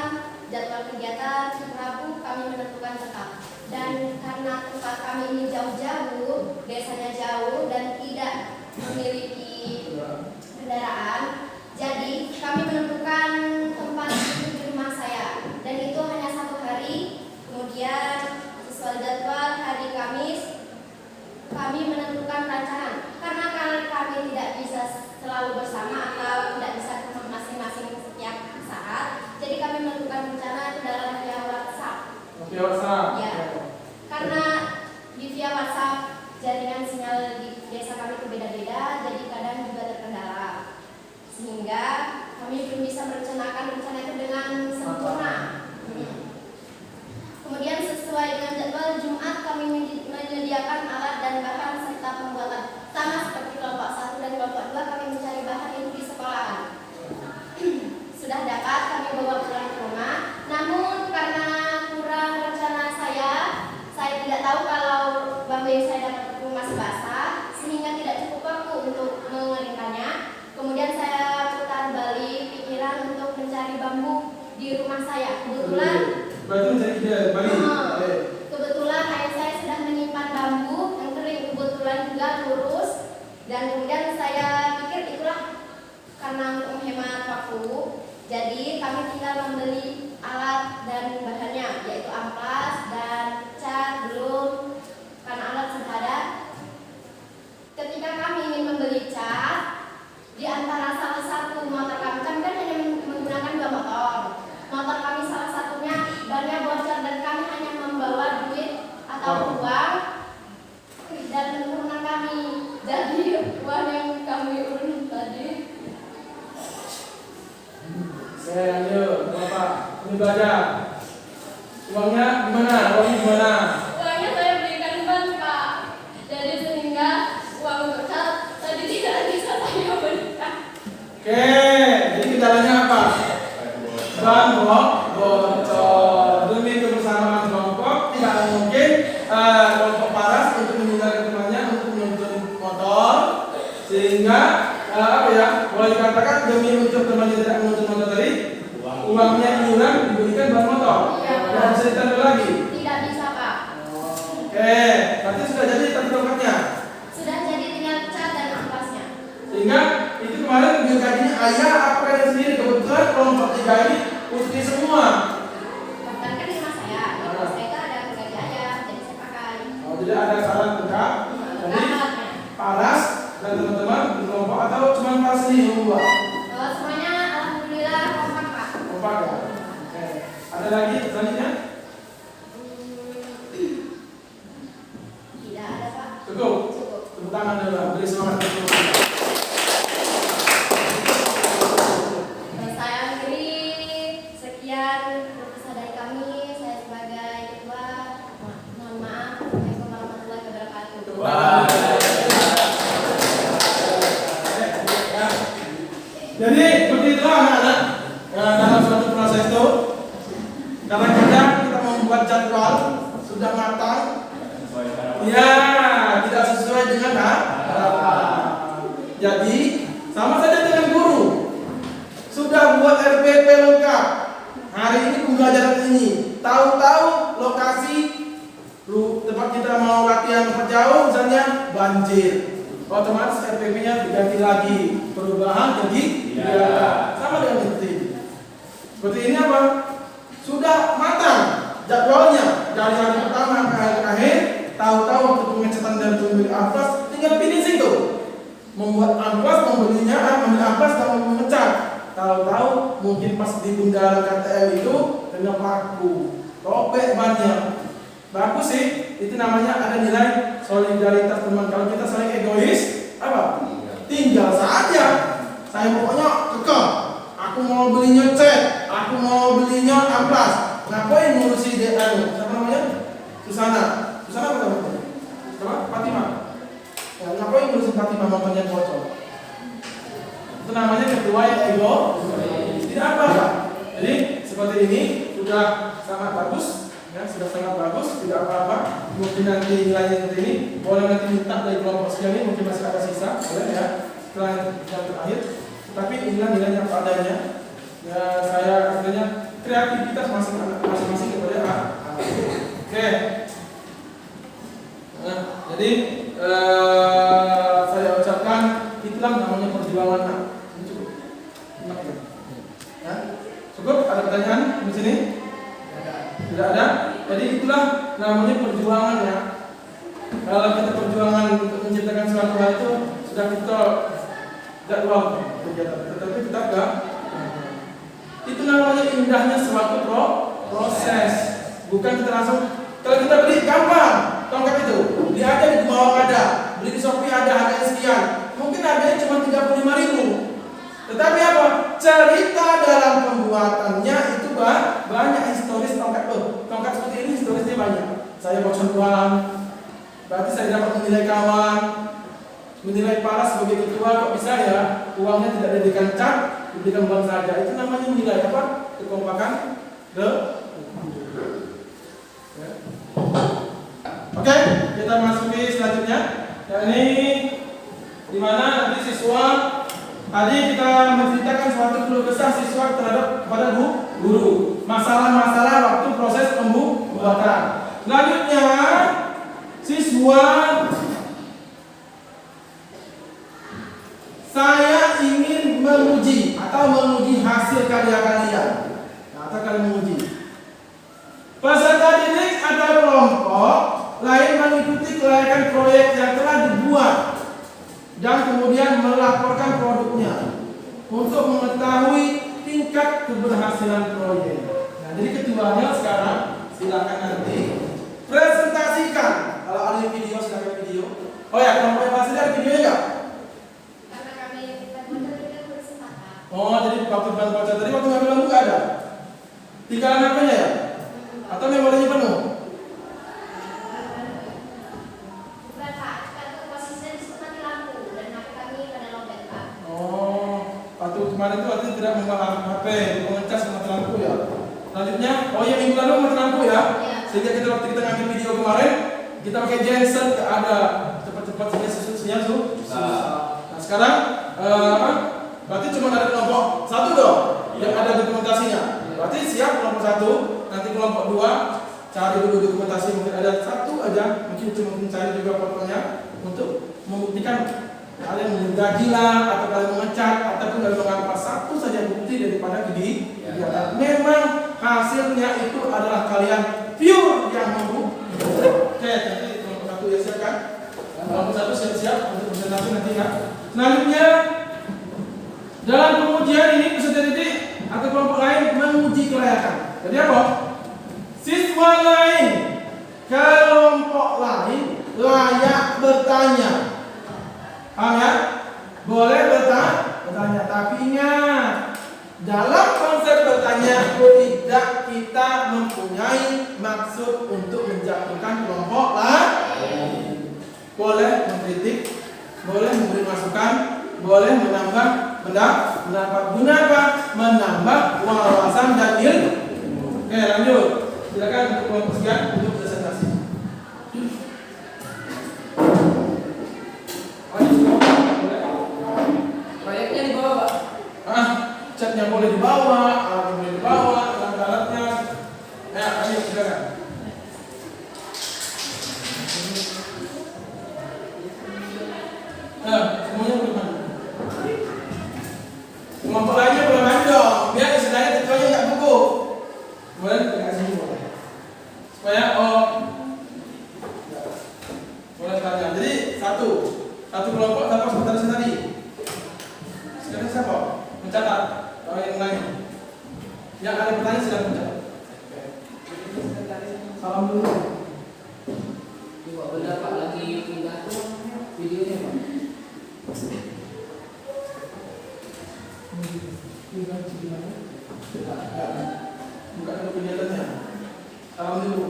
jadwal kegiatan Rabu kami menentukan tetap. Dan karena tempat kami ini jauh-jauh, desanya jauh dan tidak memiliki kendaraan, jadi kami menentukan di rumah saya. Kebetulan Berarti menjadi ide Bali. Oke. kebetulan ayah saya sudah menyimpan bambu yang kering, kebetulan juga lurus, dan kemudian saya pikir itulah karena untuk menghemat waktu, jadi kami tinggal membeli alat dan bahannya, yaitu amplas dan cat belum, karena alat sudah ada. Ketika kami ingin membeli cat, di antara salah satu motor kami kan hanya menggunakan 2 motor. Motor kami salah satunya bannya bocor dan kami hanya membawa duit atau uang dan urunan kami. Jadi uang yang kami urun tadi. Saya lanjut, Bapak. Ini belajar. Uangnya gimana? Uangnya gimana? Uangnya saya belikan ban, Pak. Jadi sehingga uang untuk cat tadi tidak bisa saya belikan. Oke, jadi kendalanya apa? Ban bocor. Demi kebersamaan kelompok, tidak mungkin kelompok paras untuk meninggalkan temannya untuk menuntun motor, sehingga apa ya? Boleh dikatakan demi untuk temannya tidak menuntun motor tadi, uangnya iuran diberikan ban motor. Iya, Pak. Tidak bisa ditambah lagi. Tidak bisa, Pak. Oke, berarti sudah jadi tapi dompetnya. Sudah jadi tinggal cat dan amplasnya. Sehingga itu kemarin gajinya ayah apa yang sendiri, kebetulan kelompok 3 ini putih semua. Bahkan kan di rumah saya, di rumah saya itu ada gaji ayah, jadi saya pakai. Oh, jadi ada saran lengkap. Jadi Alatnya. paras dan teman-teman di kelompok atau cuma paras sendiri yang membuat? Semuanya alhamdulillah kompak, Pak. Kompak ya. Oke. Ada lagi selanjutnya? Tidak ada, Pak. Cukup. Cukup. Tepuk tangan dulu, beri semangat dulu. Saya akhiri sekian kisah dari kami. Saya sebagai ketua, mohon maaf. Assalamualaikum warahmatullahi wabarakatuh. Jadi seperti itulah anak-anak dalam suatu proses itu. Kadang-kadang kita membuat jadwal sudah matang, ya tidak sesuai dengan harapan. Jadi sama saja dengan guru. Sudah buat RPP lengkap. Hari ini pembelajaran ini, tahu-tahu lokasi tempat kita mau latihan jauh, misalnya banjir. Otomatis RPP-nya diganti lagi, perubahan jadi sama dengan itu. Seperti ini apa? Sudah matang jadwalnya dari hari pertama ke hari akhir. Tahu-tahu waktu pengecetan dan pembeli amplas tinggal finishing tuh. Membuat amplas, membelinya, ambil amplas dan mengecat. Tahu-tahu mungkin pas di bundaran KTL itu kena paku, robek bannya. Bagus sih, itu namanya ada nilai solidaritas teman. Kalau kita saling egois, apa? Tinggal saja. Saya pokoknya kekeh. Aku mau belinya cat, aku mau belinya amplas. Ngapain ngurusi DN? Siapa namanya? Susana. Susana apa namanya? Siapa? Fatimah. Ya, ngapain ngurusin Fatimah motornya bocor? Itu namanya ketua yang ego. Tidak apa-apa. Jadi seperti ini sudah sangat bagus. Ya, sudah sangat bagus, tidak apa-apa. Mungkin nanti nilainya seperti ini, boleh nanti minta dari kelompok sekian ini, mungkin masih ada sisa, boleh ya, setelah yang terakhir. Tapi inilah nilainya apa adanya. Ya, saya sebenarnya kreativitas masing-masing kepada anak. Oke. Nah, jadi saya ucapkan itulah namanya perjuangan anak. Ini cukup. Ya. Cukup? Ada pertanyaan di sini? Tidak ada. Jadi itulah namanya perjuangan ya. Kalau kita perjuangan untuk menciptakan suatu hal itu sudah kita jadwal kegiatan, tetapi tetap enggak. Itu namanya indahnya suatu proses. Bukan kita langsung. Kalau kita beli gampang, tongkat itu. Beli aja di bawah ada, beli di Shopee ada harganya sekian. Mungkin harganya cuma 35.000. Tetapi apa? Cerita dalam pembuatannya itu banyak historis tongkat tuh. Tongkat seperti ini historisnya banyak. Saya bocor uang, berarti saya dapat menilai kawan, menilai paras sebagai ketua. Kok bisa ya uangnya tidak diberikan cat, diberikan uang saja? Itu namanya nilai apa? Kekompakan. Oke, kita masuki selanjutnya. Ya, ini dimana nanti siswa Tadi kita menceritakan suatu keluh kesah siswa terhadap kepada guru. Masalah-masalah waktu proses pembuatan. Selanjutnya, siswa, saya ingin menguji atau menguji hasil karya kalian. Atau kalian menguji. Peserta didik atau kelompok lain mengikuti kelayakan proyek yang telah dibuat dan kemudian melaporkan produknya untuk mengetahui tingkat keberhasilan proyek. Nah, jadi ketuanya sekarang silakan nanti presentasikan. Kalau ada video silakan video. Oh ya, kelompok yang masih ada videonya nggak? Karena kami tidak bersepakat. Oh, jadi waktu baca tadi waktu ngambil lampu nggak ada? Tinggalan apanya ya? Atau memorinya penuh? Bukan Pak, karena posisinya di situ mati lampu dan HP kami pada lowbat Pak. Oh, waktu kemarin itu artinya tidak membawa HP, mengecas mati lampu ya. Selanjutnya, oh ya minggu lalu mati lampu ya. Iya. Sehingga kita waktu kita ngambil video kemarin, kita pakai genset nggak ada cepat-cepat sinyal susah. Nah sekarang, berarti cuma ada kelompok satu dong yang ada dokumentasinya. Berarti siap kelompok satu, nanti kelompok dua cari dulu dokumentasi, mungkin ada satu aja, mungkin cari juga fotonya untuk membuktikan kalian menggaji lah, atau kalian mengecat, ataupun kalian mengambil satu saja bukti daripada kegiatan. Memang hasilnya itu adalah kalian pure yang membuktikan. Oke, nanti kelompok satu ya siapkan. Kelompok satu siap-siap untuk presentasi nanti ya. Selanjutnya, dalam pengujian ini peserta didik atau kelompok lain menguji kelayakan. Jadi apa? Siswa lain, kelompok lain layak bertanya. Paham ya? Boleh bertanya, tapi ingat, dalam konsep bertanya tidak kita mempunyai maksud untuk menjatuhkan kelompok lain. Boleh mengkritik, boleh memberi masukan, boleh menambah pendapat. Guna apa? Menambah wawasan dan ilmu. Oke, lanjut. Silakan untuk kelompok sekian untuk presentasi. Proyeknya dibawa Pak. Catnya boleh dibawa, alatnya boleh dibawa, alat-alatnya. Ya, ayo silakan. Semuanya boleh maju. Kelompok lainnya boleh maju dong, biar istilahnya ketuanya nggak gugup. Boleh dikasih dulu. Supaya boleh tanya. Jadi satu kelompok tanpa sekretaris tadi. Sekarang siapa? Mencatat. Kalau yang lain. Yang ada pertanyaan silakan mencatat. Salam dulu. Coba benar Pak lagi pindah videonya Pak. Bukan ada kegiatannya. Salam dulu.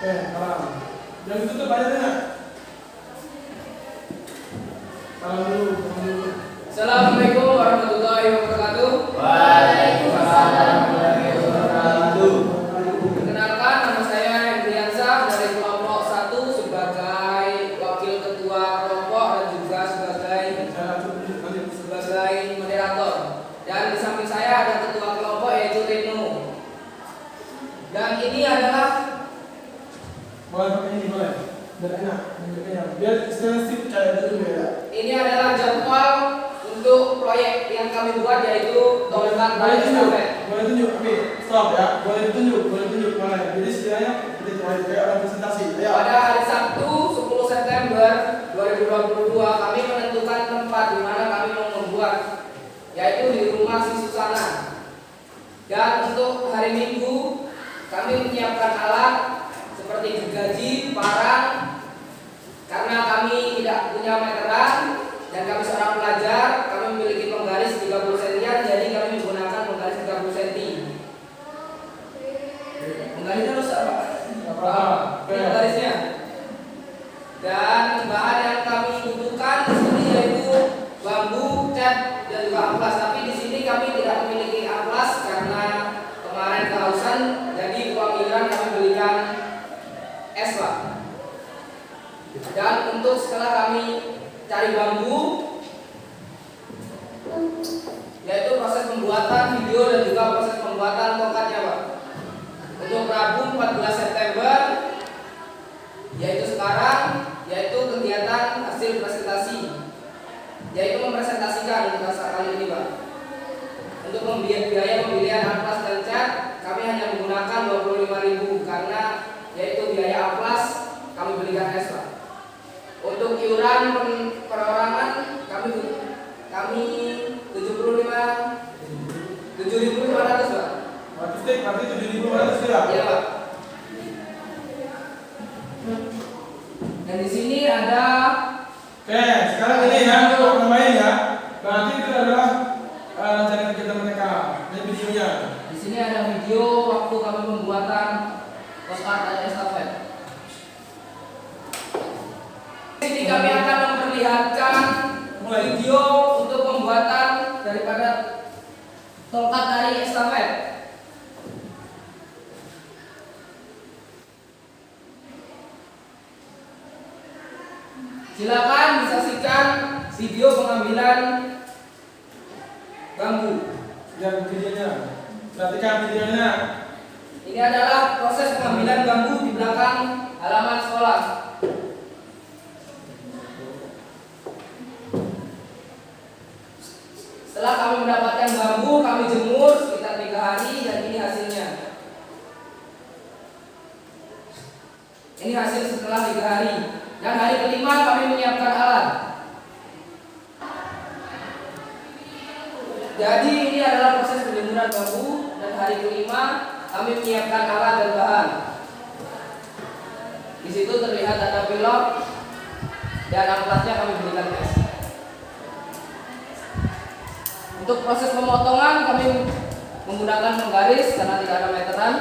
Oke, salam. Yang ditutup aja enggak? Salam dulu. Assalamualaikum warahmatullahi wabarakatuh. Waalaikumsalam warahmatullahi wabarakatuh. Perkenalkan, nama saya Hendriansah dari kelompok 1 sebagai wakil ketua kelompok dan juga sebagai moderator. Dan di samping saya ada ketua kelompok yaitu Reno. Dan ini adalah Boleh pakai ini boleh. Biar enak. Biar sensitif kayak dulu ya. ini adalah jadwal untuk proyek yang kami buat yaitu tongkat Boleh tunjuk. estafet. Boleh tunjuk. Oke, stop ya. Boleh tunjuk. Boleh. Jadi setidaknya kita coba kayak orang presentasi. Ayo. Pada hari Sabtu 10 September 2022 kami menentukan tempat di mana kami mau membuat, yaitu di rumah si Susana. Dan untuk hari Minggu kami menyiapkan alat seperti gergaji, parang, karena kami tidak punya meteran dan kami seorang pelajar, kami memiliki penggaris 30 cm, jadi kami menggunakan penggaris 30 cm. Penggarisnya rusak Pak. Penggarisnya. Dan bahan yang kami butuhkan di sini yaitu bambu, cat, dan juga amplas. Tapi di sini kami tidak memiliki amplas karena kemarin kehausan, jadi uang iuran kami belikan es Pak. untuk setelah kami cari bambu, yaitu proses pembuatan video dan juga proses pembuatan tongkatnya, Pak. Untuk Rabu 14 September, yaitu sekarang, yaitu kegiatan hasil presentasi, yaitu mempresentasikan untuk masa kali ini, Pak. Untuk biaya pembelian amplas dan cat, kami hanya menggunakan 25.000 karena yaitu biaya amplas kami belikan es, Pak. Untuk iuran perorangan kami 7.500, Pak. Berarti 7.500 ya? Iya, Pak. Dan di sini ada. Oke, sekarang ini ya untuk namanya ya. Berarti itu adalah rencana kegiatan mereka. Ini videonya. Di sini ada video waktu kami pembuatan postcard dan estafet. Di sini kami akan memperlihatkan video untuk pembuatan daripada tongkat dari estafet. Silakan disaksikan video pengambilan bambu. Dan videonya. Perhatikan videonya. Ini adalah proses pengambilan bambu di belakang halaman sekolah. Setelah kami mendapatkan bambu, kami jemur sekitar 3 hari dan ini hasilnya. Ini hasil setelah 3 hari. Dan hari kelima kami menyiapkan alat. Jadi ini adalah proses penjemuran bambu dan hari kelima kami menyiapkan alat dan bahan. Di situ terlihat ada pilot dan amplasnya kami berikan tes. Untuk proses pemotongan kami menggunakan penggaris karena tidak ada meteran.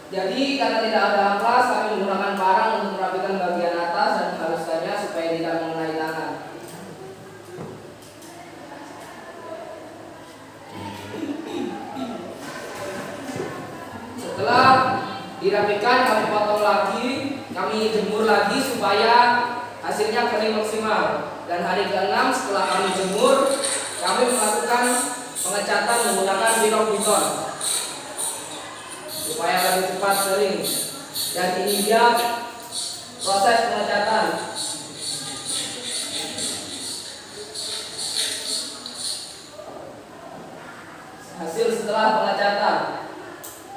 Jadi karena tidak ada amplas, kami menggunakan parang untuk merapikan bagian atas dan menghaluskannya supaya tidak mengenai tangan. Setelah dirapikan, kami potong lagi, kami jemur lagi supaya hasilnya kering maksimal. Dan hari ke-6 setelah kami jemur, kami melakukan pengecatan menggunakan bilok beton supaya lebih cepat kering. Dan ini dia proses pengecatan. Hasil setelah pengecatan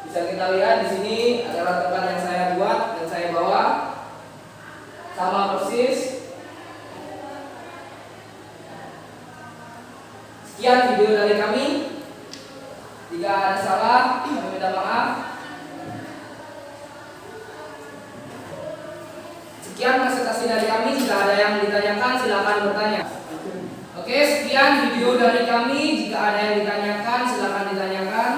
bisa kita lihat di sini adalah tempat yang saya buat dan saya bawa sama persis. Sekian video dari kami. Jika ada salah, kami minta maaf. Sekian presentasi dari kami. Jika ada yang ditanyakan, silakan bertanya. Oke, sekian video dari kami. Jika ada yang ditanyakan, silakan ditanyakan.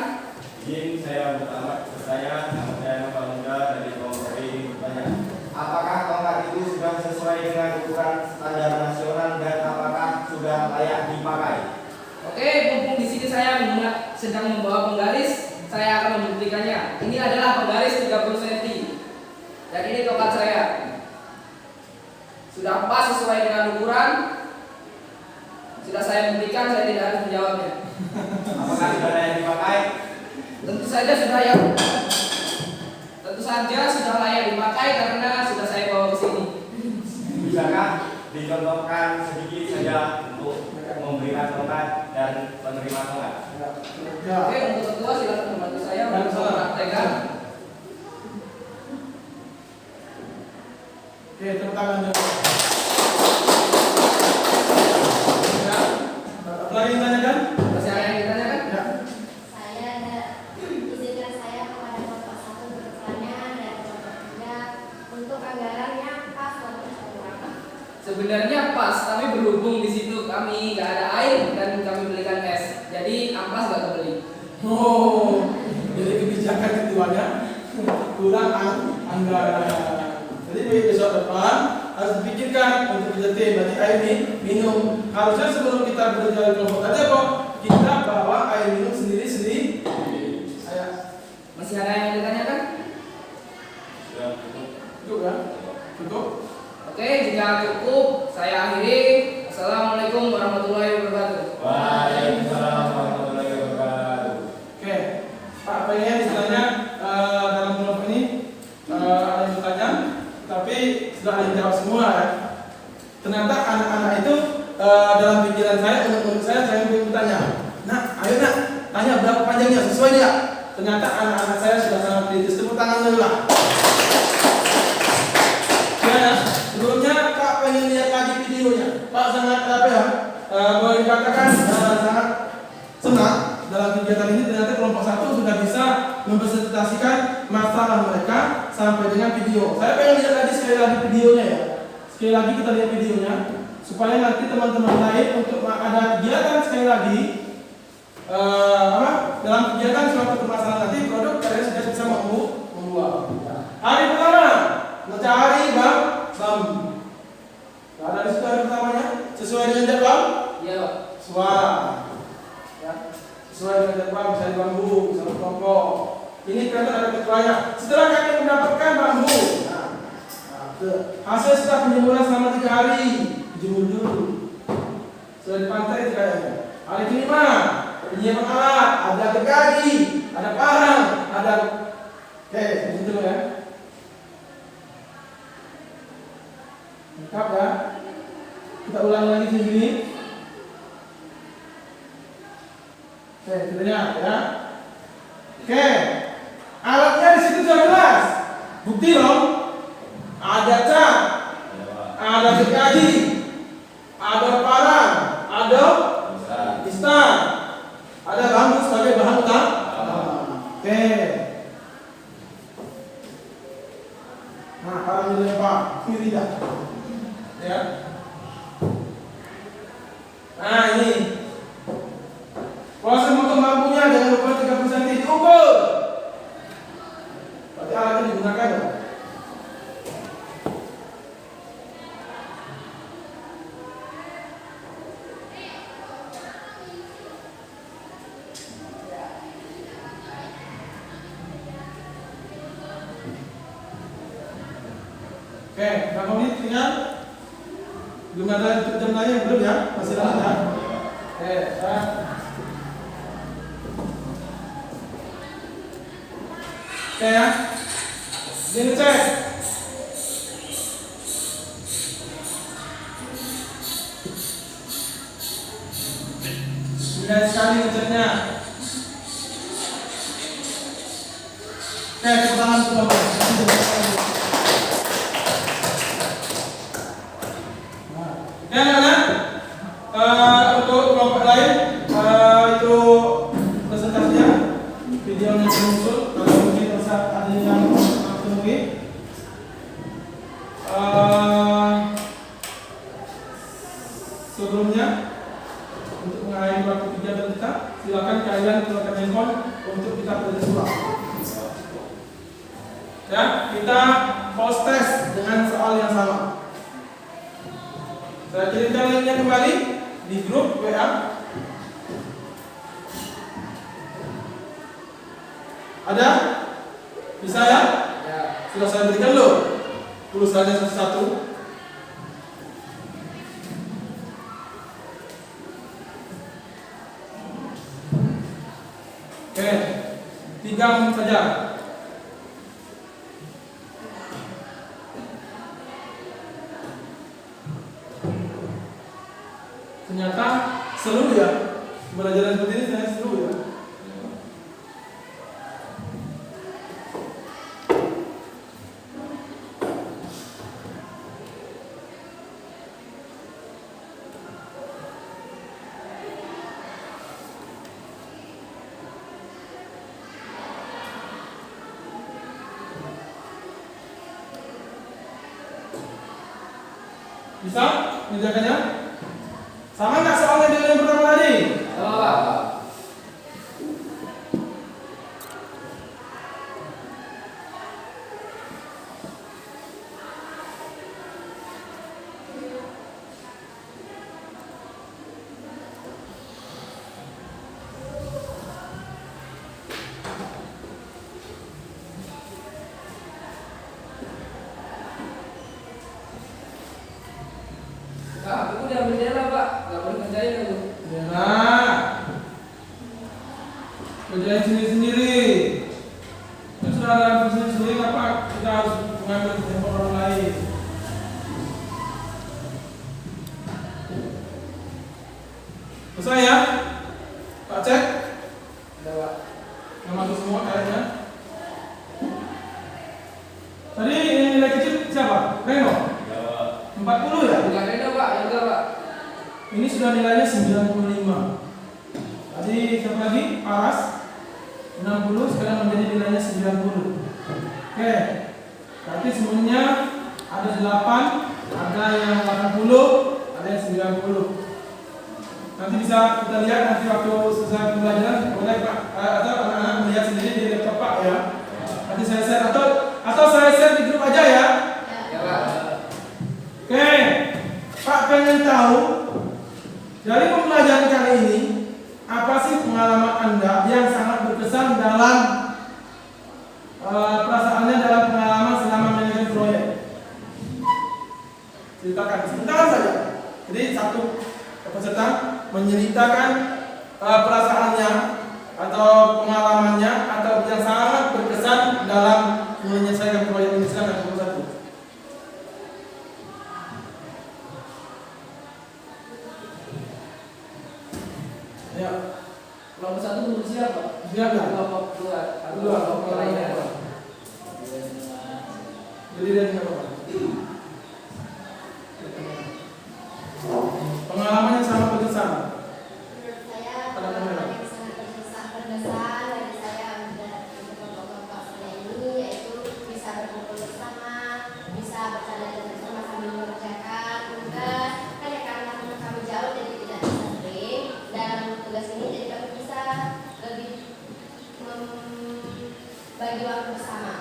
Izin saya bertanya, nama saya Nova Muda dari kelompok ini bertanya. Apakah tongkat itu sudah sesuai dengan ukuran standar nasional dan apakah sudah layak dipakai? Oke, mumpung di sini saya sedang membawa penggaris, saya akan membuktikannya. Ini adalah penggaris 30 cm. Dan ini tongkat saya. Sudah pas sesuai dengan ukuran. Sudah saya buktikan, saya tidak harus menjawabnya. Apakah sudah layak dipakai? Tentu saja sudah layak dipakai karena sudah saya bawa ke sini. Bisakah dicontohkan sedikit saja untuk memberikan tongkat dan penerima tongkat? Ya. Oke, untuk ketua silakan membantu saya untuk mempraktekkan. Oke, tepuk tangan dulu. Ya. Apa lagi yang ditanyakan? Masih ada yang ditanyakan? Ya. Saya ada izinkan saya kepada kelompok 1 bertanya dan kelompok 3 untuk anggarannya pas atau berapa? Sebenarnya pas, tapi berhubung di situ kami nggak ada air dan kami belikan es, jadi amplas nggak kebeli. Oh, jadi kebijakan keduanya kurang anggaran. Jadi besok depan harus dipikirkan untuk kita berarti air minum. Harusnya sebelum kita berjalan kelompok tadi kok kita bawa air minum sendiri. Masih ada yang ditanyakan? Oke, jika cukup saya akhiri. Assalamualaikum warahmatullahi wabarakatuh. Waalaikumsalam warahmatullahi wabarakatuh. Oke, Pak pengen istilahnya dalam kelompok ini ada yang bertanya, tapi sudah ada yang jawab semua ya. Ternyata anak-anak itu dalam pikiran saya, menurut saya ingin bertanya, nah ayo nak, tanya berapa panjangnya, sesuai dia. Ternyata anak-anak saya sudah sangat kritis. Tepuk tangan dulu lah. Ya, sebelumnya Pak pengen lihat lagi videonya. Pak sangat apa ya? Boleh dikatakan sangat senang dalam kegiatan ini. Ternyata kelompok 1 sudah bisa mempresentasikan masalah mereka sampai dengan video. Saya pengen lihat lagi sekali lagi videonya ya. Sekali lagi kita lihat videonya supaya nanti teman-teman lain untuk ada kegiatan sekali lagi dalam kegiatan suatu permasalahan nanti produk kalian sudah bisa membuat. Hari pertama mencari bambu. Nah, dari situ hari pertamanya sesuai dengan jadwal. Iya, Pak. Sesuai. Ya. Sesuai dengan jadwal mencari bambu, satu kelompok. Ini kan ada ketuanya. Setelah kami mendapatkan bambu, hasil setelah penjemuran selama 3 hari, dijemur dulu. Sudah di pantai itu kayaknya. Hari kelima, penyiapan alat, ada gergaji, ada parang, ada. Oke, begitu dulu ya. Lengkap ya. Kita ulang lagi di sini. Oke, kita lihat ya. Oke, alatnya di situ sudah jelas. Bukti dong. Ada cat, ada gergaji, ada parang, ada instan, ada bambu sebagai bahan utama. Oke. Nah, parang dilempar, kiri dah. Ya. Nah, ini. Proses memotong bambunya dengan ukuran 30 cm diukur. Berarti alatnya digunakan ya. Oke, berapa menit tinggal? Belum ada jam lain belum ya? Masih lama ya? Oke, oke ya. Ini cek. Mudah sekali ngeceknya. Oke, tepuk tangan semua. Ya, untuk kelompok lain itu presentasinya videonya muncul kalau mungkin ada yang mungkin sebelumnya untuk mengakhiri waktu kegiatan kita silakan kalian keluarkan handphone untuk kita presentasi ulang. Ya, kita post test dengan soal yang sama. Saya kirimkan linknya kembali di grup WA. Ada? Bisa ya? Ya. Sudah saya berikan loh tulisannya satu-satu. Oke, 3 menit saja. Ternyata seru ya, pembelajaran seperti ini saya seru ya. Bisa mengerjakannya? Sama nggak soalnya dengan yang pertama tadi? Sama, Pak. Aku diambil jela Pak, nggak boleh kerjain aku. Nah, kerjain sendiri-sendiri. Itu sudah ada sendiri-sendiri, apa kita harus mengambil handphone orang lain? Selesai ya? Pak cek? Ada Pak. Nggak masuk semua kayaknya. Tadi yang nilai kecil siapa? Reno? 40 ya? Bukan Reno Pak, Yoga Pak. Ini sudah nilainya 95. Tadi siapa lagi? Paras 60, sekarang menjadi nilainya 90. Oke. Berarti semuanya ada 8, ada yang 80, ada yang 90. Nanti bisa kita lihat nanti waktu selesai pembelajaran boleh Pak atau anak-anak melihat sendiri di laptop Pak ya. Nanti saya share atau saya share di grup aja ya. Ya Pak. Oke. Pak pengen tahu dari pembelajaran kali ini apa sih pengalaman Anda yang sangat berkesan dalam perasaannya dalam pengalaman selama manajemen proyek? Ceritakan sebentar saja. Jadi satu peserta menceritakan perasaannya atau pengalamannya atau yang sangat berkesan dalam menyelesaikan proyek ini. Silakan nomor 1. Ya, Nomor 1 belum siap Pak. siap nggak? Kelompok 2. Atau Dua, kelompok lainnya. Jadi dia nggak apa-apa. Pengalaman yang sangat berkesan. Menurut saya pengalaman yang sangat berkesan dari saya untuk kelompok-kelompok saya ini yaitu bisa berkumpul bersama, bisa bercanda bersama sambil mengerjakan tugas. Kan ya karena teman kami jauh jadi tidak bisa sering dalam tugas ini, jadi kami bisa lebih membagi waktu bersama.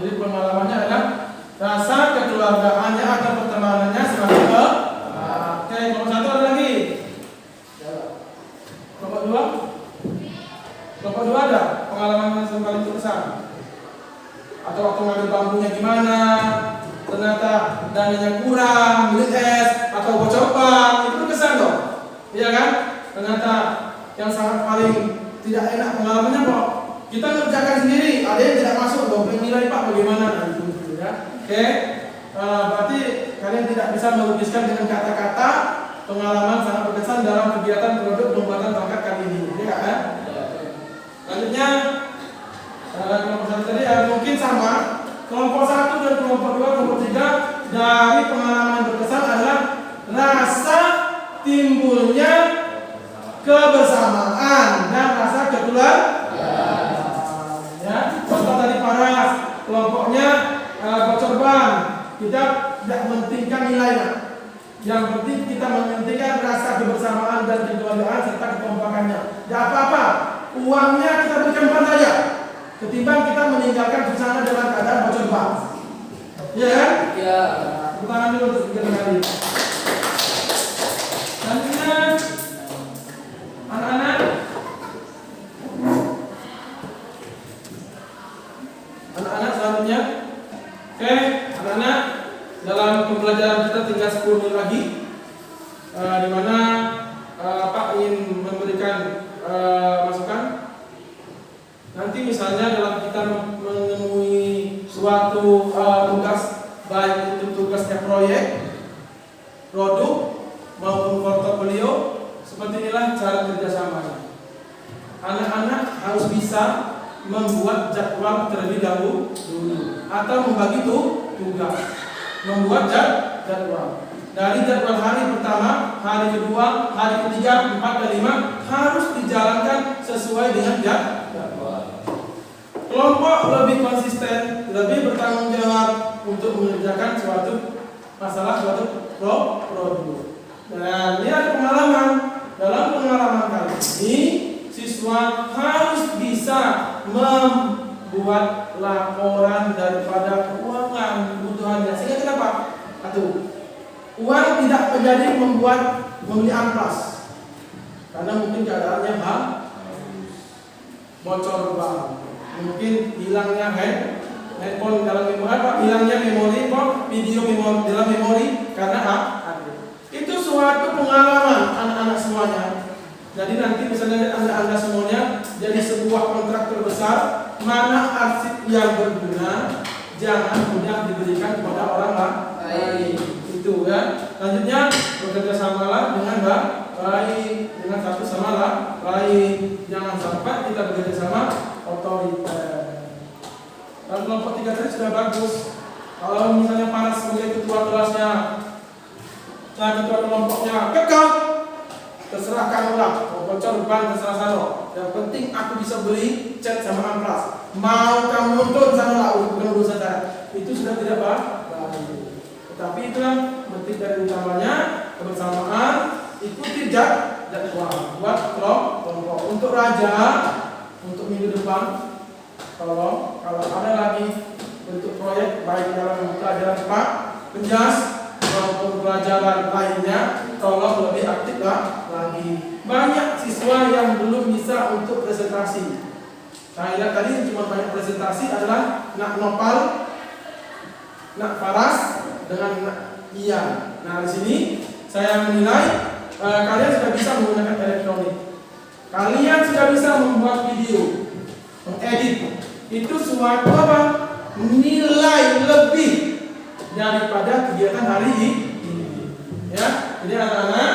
Jadi pengalamannya adalah rasa kekeluargaannya atau pertemanannya semakin ke. Oke, nomor 1 ada lagi. Kelompok 2. Kelompok 2 ada pengalaman yang paling berkesan. Atau waktu ngambil bambunya gimana? Ternyata dananya kurang, beli es atau bocor ban, itu berkesan dong. Iya kan? Ternyata yang sangat paling tidak enak pengalamannya kok kita ngerjakan sendiri, ada yang tidak masuk dong, nilai Pak bagaimana? Nah, itu ya. Oke. Berarti kalian tidak bisa melukiskan dengan kata-kata pengalaman sangat berkesan dalam kegiatan produk pembuatan tongkat kali ini, ya kan? Selanjutnya kelompok 1 tadi mungkin sama. Kelompok 1 dan kelompok 2, kelompok 3 dari pengalaman berkesan adalah rasa timbulnya kebersamaan dan rasa kekeluargaan. Ya, contoh tadi Paras, kelompoknya bocor ban. Kita tidak mementingkan nilainya. Yang penting kita mementingkan rasa kebersamaan dan kekeluargaan serta kekompakannya. Tidak apa-apa, uangnya kita berikan ban saja, ketimbang kita meninggalkan suasana dalam keadaan bocor ban. Iya kan? Iya. Tepuk tangan dulu untuk kegiatan kali ini. Selanjutnya, anak-anak, selanjutnya, oke, anak-anak, dalam pembelajaran kita tinggal 10 menit lagi, di mana Pak ingin memberikan masukan. Nanti misalnya dalam kita menemui suatu tugas, baik itu tugasnya proyek, produk maupun portofolio, seperti inilah cara kerjasamanya. Anak-anak harus bisa membuat jadwal terlebih dahulu atau membagi tugas, membuat jadwal. Dari jadwal hari pertama, hari kedua, hari ketiga, 4 dan 5 harus dijalankan sesuai dengan jadwal. Kelompok lebih konsisten, lebih bertanggung jawab untuk mengerjakan suatu masalah, suatu produk. Dan lihat pengalaman. Dalam pengalaman kali ini, siswa harus bisa membuat laporan daripada keuangan kebutuhannya. Sehingga kenapa? Uang tidak menjadi membeli amplas, karena mungkin keadaannya bocor ban, mungkin hilangnya handphone dalam memori, hilangnya memori, video memori dalam memori karena itu suatu pengalaman anak-anak semuanya. Jadi nanti misalnya anda semuanya jadi sebuah kontraktor besar, mana arsip yang berguna jangan mudah diberikan kepada orang lain. Itu ya. Lanjutnya bekerja samalah dengan baik, dengan satu sama lain. Jangan sampai kita bekerja sama otoriter. Kalau kelompok 3 tadi sudah bagus. Kalau misalnya Panas sebagai ketua kelasnya, nah ketua kelompoknya kekal, terserah kamulah, mau bocor ban terserah sana. Yang penting aku bisa beli cat sama amplas. Mau kamu nonton sana lah, bukan urusan saya. Itu sudah tidak baik. Tetapi itulah penting dari utamanya kebersamaan, ikuti jadwal buat kelompok. Untuk raja, untuk minggu depan, tolong kalau ada lagi bentuk proyek baik dalam pelajaran Pak Penjas maupun pelajaran lainnya, tolong lebih aktif lagi. Banyak siswa yang belum bisa untuk presentasi. Saya lihat tadi cuma banyak presentasi adalah nak Nopal, nak Faras dengan nak Iya. Nah di sini saya menilai kalian sudah bisa menggunakan elektronik. Kalian sudah bisa membuat video, mengedit. Itu suatu apa? Nilai lebih daripada kegiatan hari ini. Ya, jadi anak-anak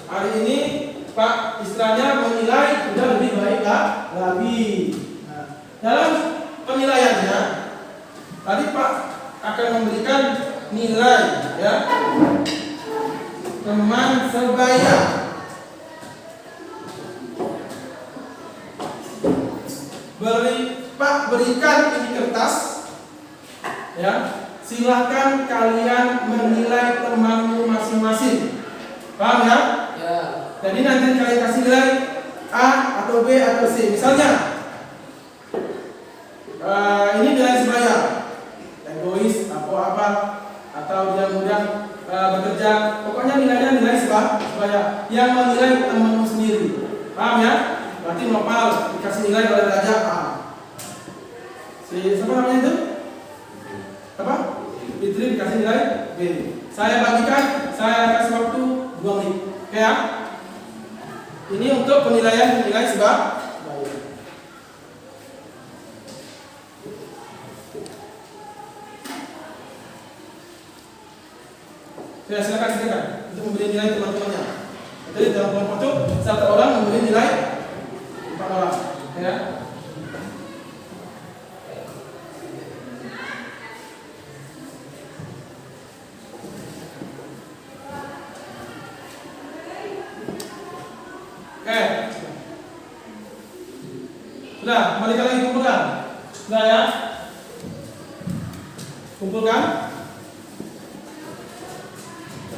hari ini Pak istilahnya menilai sudah lebih baik lagi. Nah, dalam penilaiannya tadi Pak akan memberikan nilai ya teman sebaya. Pak berikan ini kertas ya, silahkan kalian menilai temanmu masing-masing. Paham ya? Ya. Jadi nanti kalian kasih nilai A atau B atau C. Misalnya ini nilai sebaya, egois atau apa, atau dia mudah bekerja, pokoknya nilainya nilai sebaya. Yang menilai temanmu sendiri. Paham ya? Berarti Nopal dikasih nilai oleh Raja A. Siapa namanya itu? Apa? Fitri dikasih nilai B. Saya bagikan, saya kasih waktu 2 menit. Oke ya? Ini untuk penilaian nilai sebaya. Ya, silakan untuk memberi nilai teman-temannya. Jadi dalam kelompok itu 1 orang memberi nilai 4 orang. Ya. Oke. Sudah, kembalikan lagi kumpulkan. Sudah ya? Kumpulkan.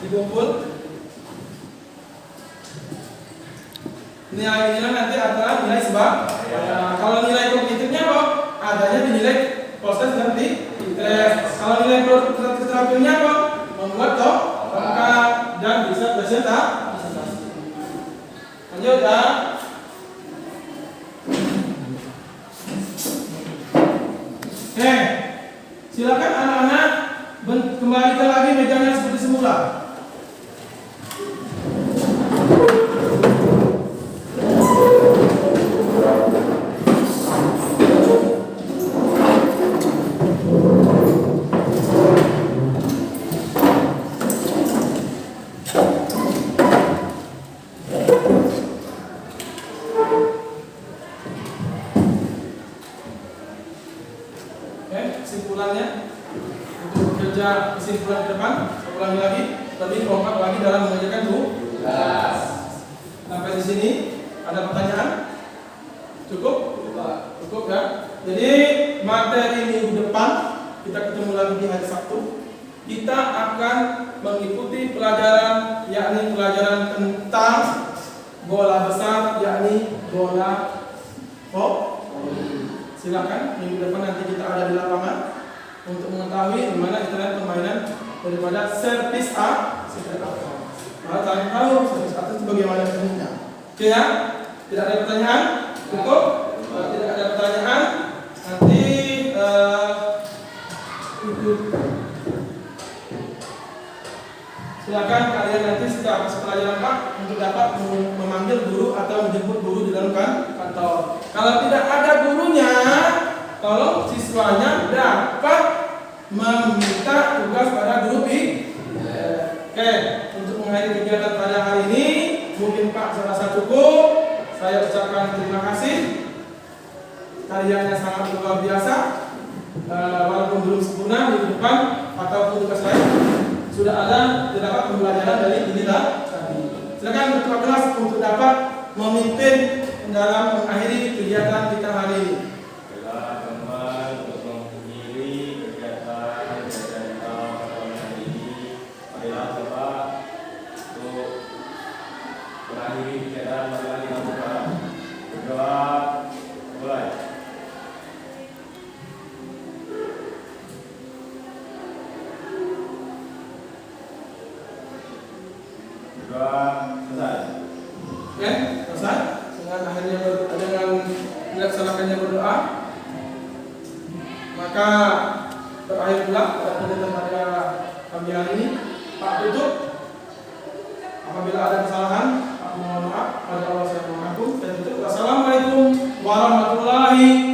Dikumpul. Nilai-nilai nanti adalah nilai sebab. Kalau nilai kognitifnya kok adanya di nilai proses dan di tes. Kalau nilai keterampilannya kok membuat kok lengkap dan bisa presentasi. Lanjut ya. Oke, silakan anak-anak kembalikan lagi mejanya seperti semula. Kesimpulan ke depan, ulangi lagi, lebih kompak lagi dalam mengerjakan tugas. Sampai di sini ada pertanyaan? Cukup? Cukup ya. Jadi materi minggu depan kita ketemu lagi di hari Sabtu. Kita akan mengikuti pelajaran, yakni pelajaran tentang bola besar, yakni bola voli. Silakan minggu depan nanti kita ada di lapangan untuk mengetahui bagaimana istilah permainan daripada servis A, servis A. Kalau kalian tahu servis A itu bagaimana tekniknya. Oke ya? Tidak ada pertanyaan? Cukup? Tidak ada pertanyaan? Nanti silakan kalian nanti setelah pelajaran Pak untuk dapat memanggil guru atau menjemput guru di dalam kantor. Kalau tidak ada gurunya, tolong siswanya dapat meminta tugas pada guru Oke, untuk mengakhiri kegiatan pada hari ini mungkin Pak serasa cukup. Saya ucapkan terima kasih. Karyanya sangat luar biasa. Walaupun belum sempurna di depan ataupun tugas lain sudah ada terdapat pembelajaran dari inilah tadi. Silakan ketua kelas untuk dapat memimpin dalam mengakhiri kegiatan kita hari ini. Baiklah teman-teman, untuk mengakhiri kegiatan belajar kita pada hari ini, marilah Bapak untuk mengakhiri kegiatan marilah kita berdoa. Mulai. Berdoa selesai. Oke, selesai. Dengan akhirnya dengan dilaksanakannya berdoa, maka terakhir pula pada kegiatan pada pagi hari ini. Pak tutup. Apabila ada kesalahan, Pak mohon maaf. Pada Allah saya mohon ampun. Dan tutup. Wassalamualaikum warahmatullahi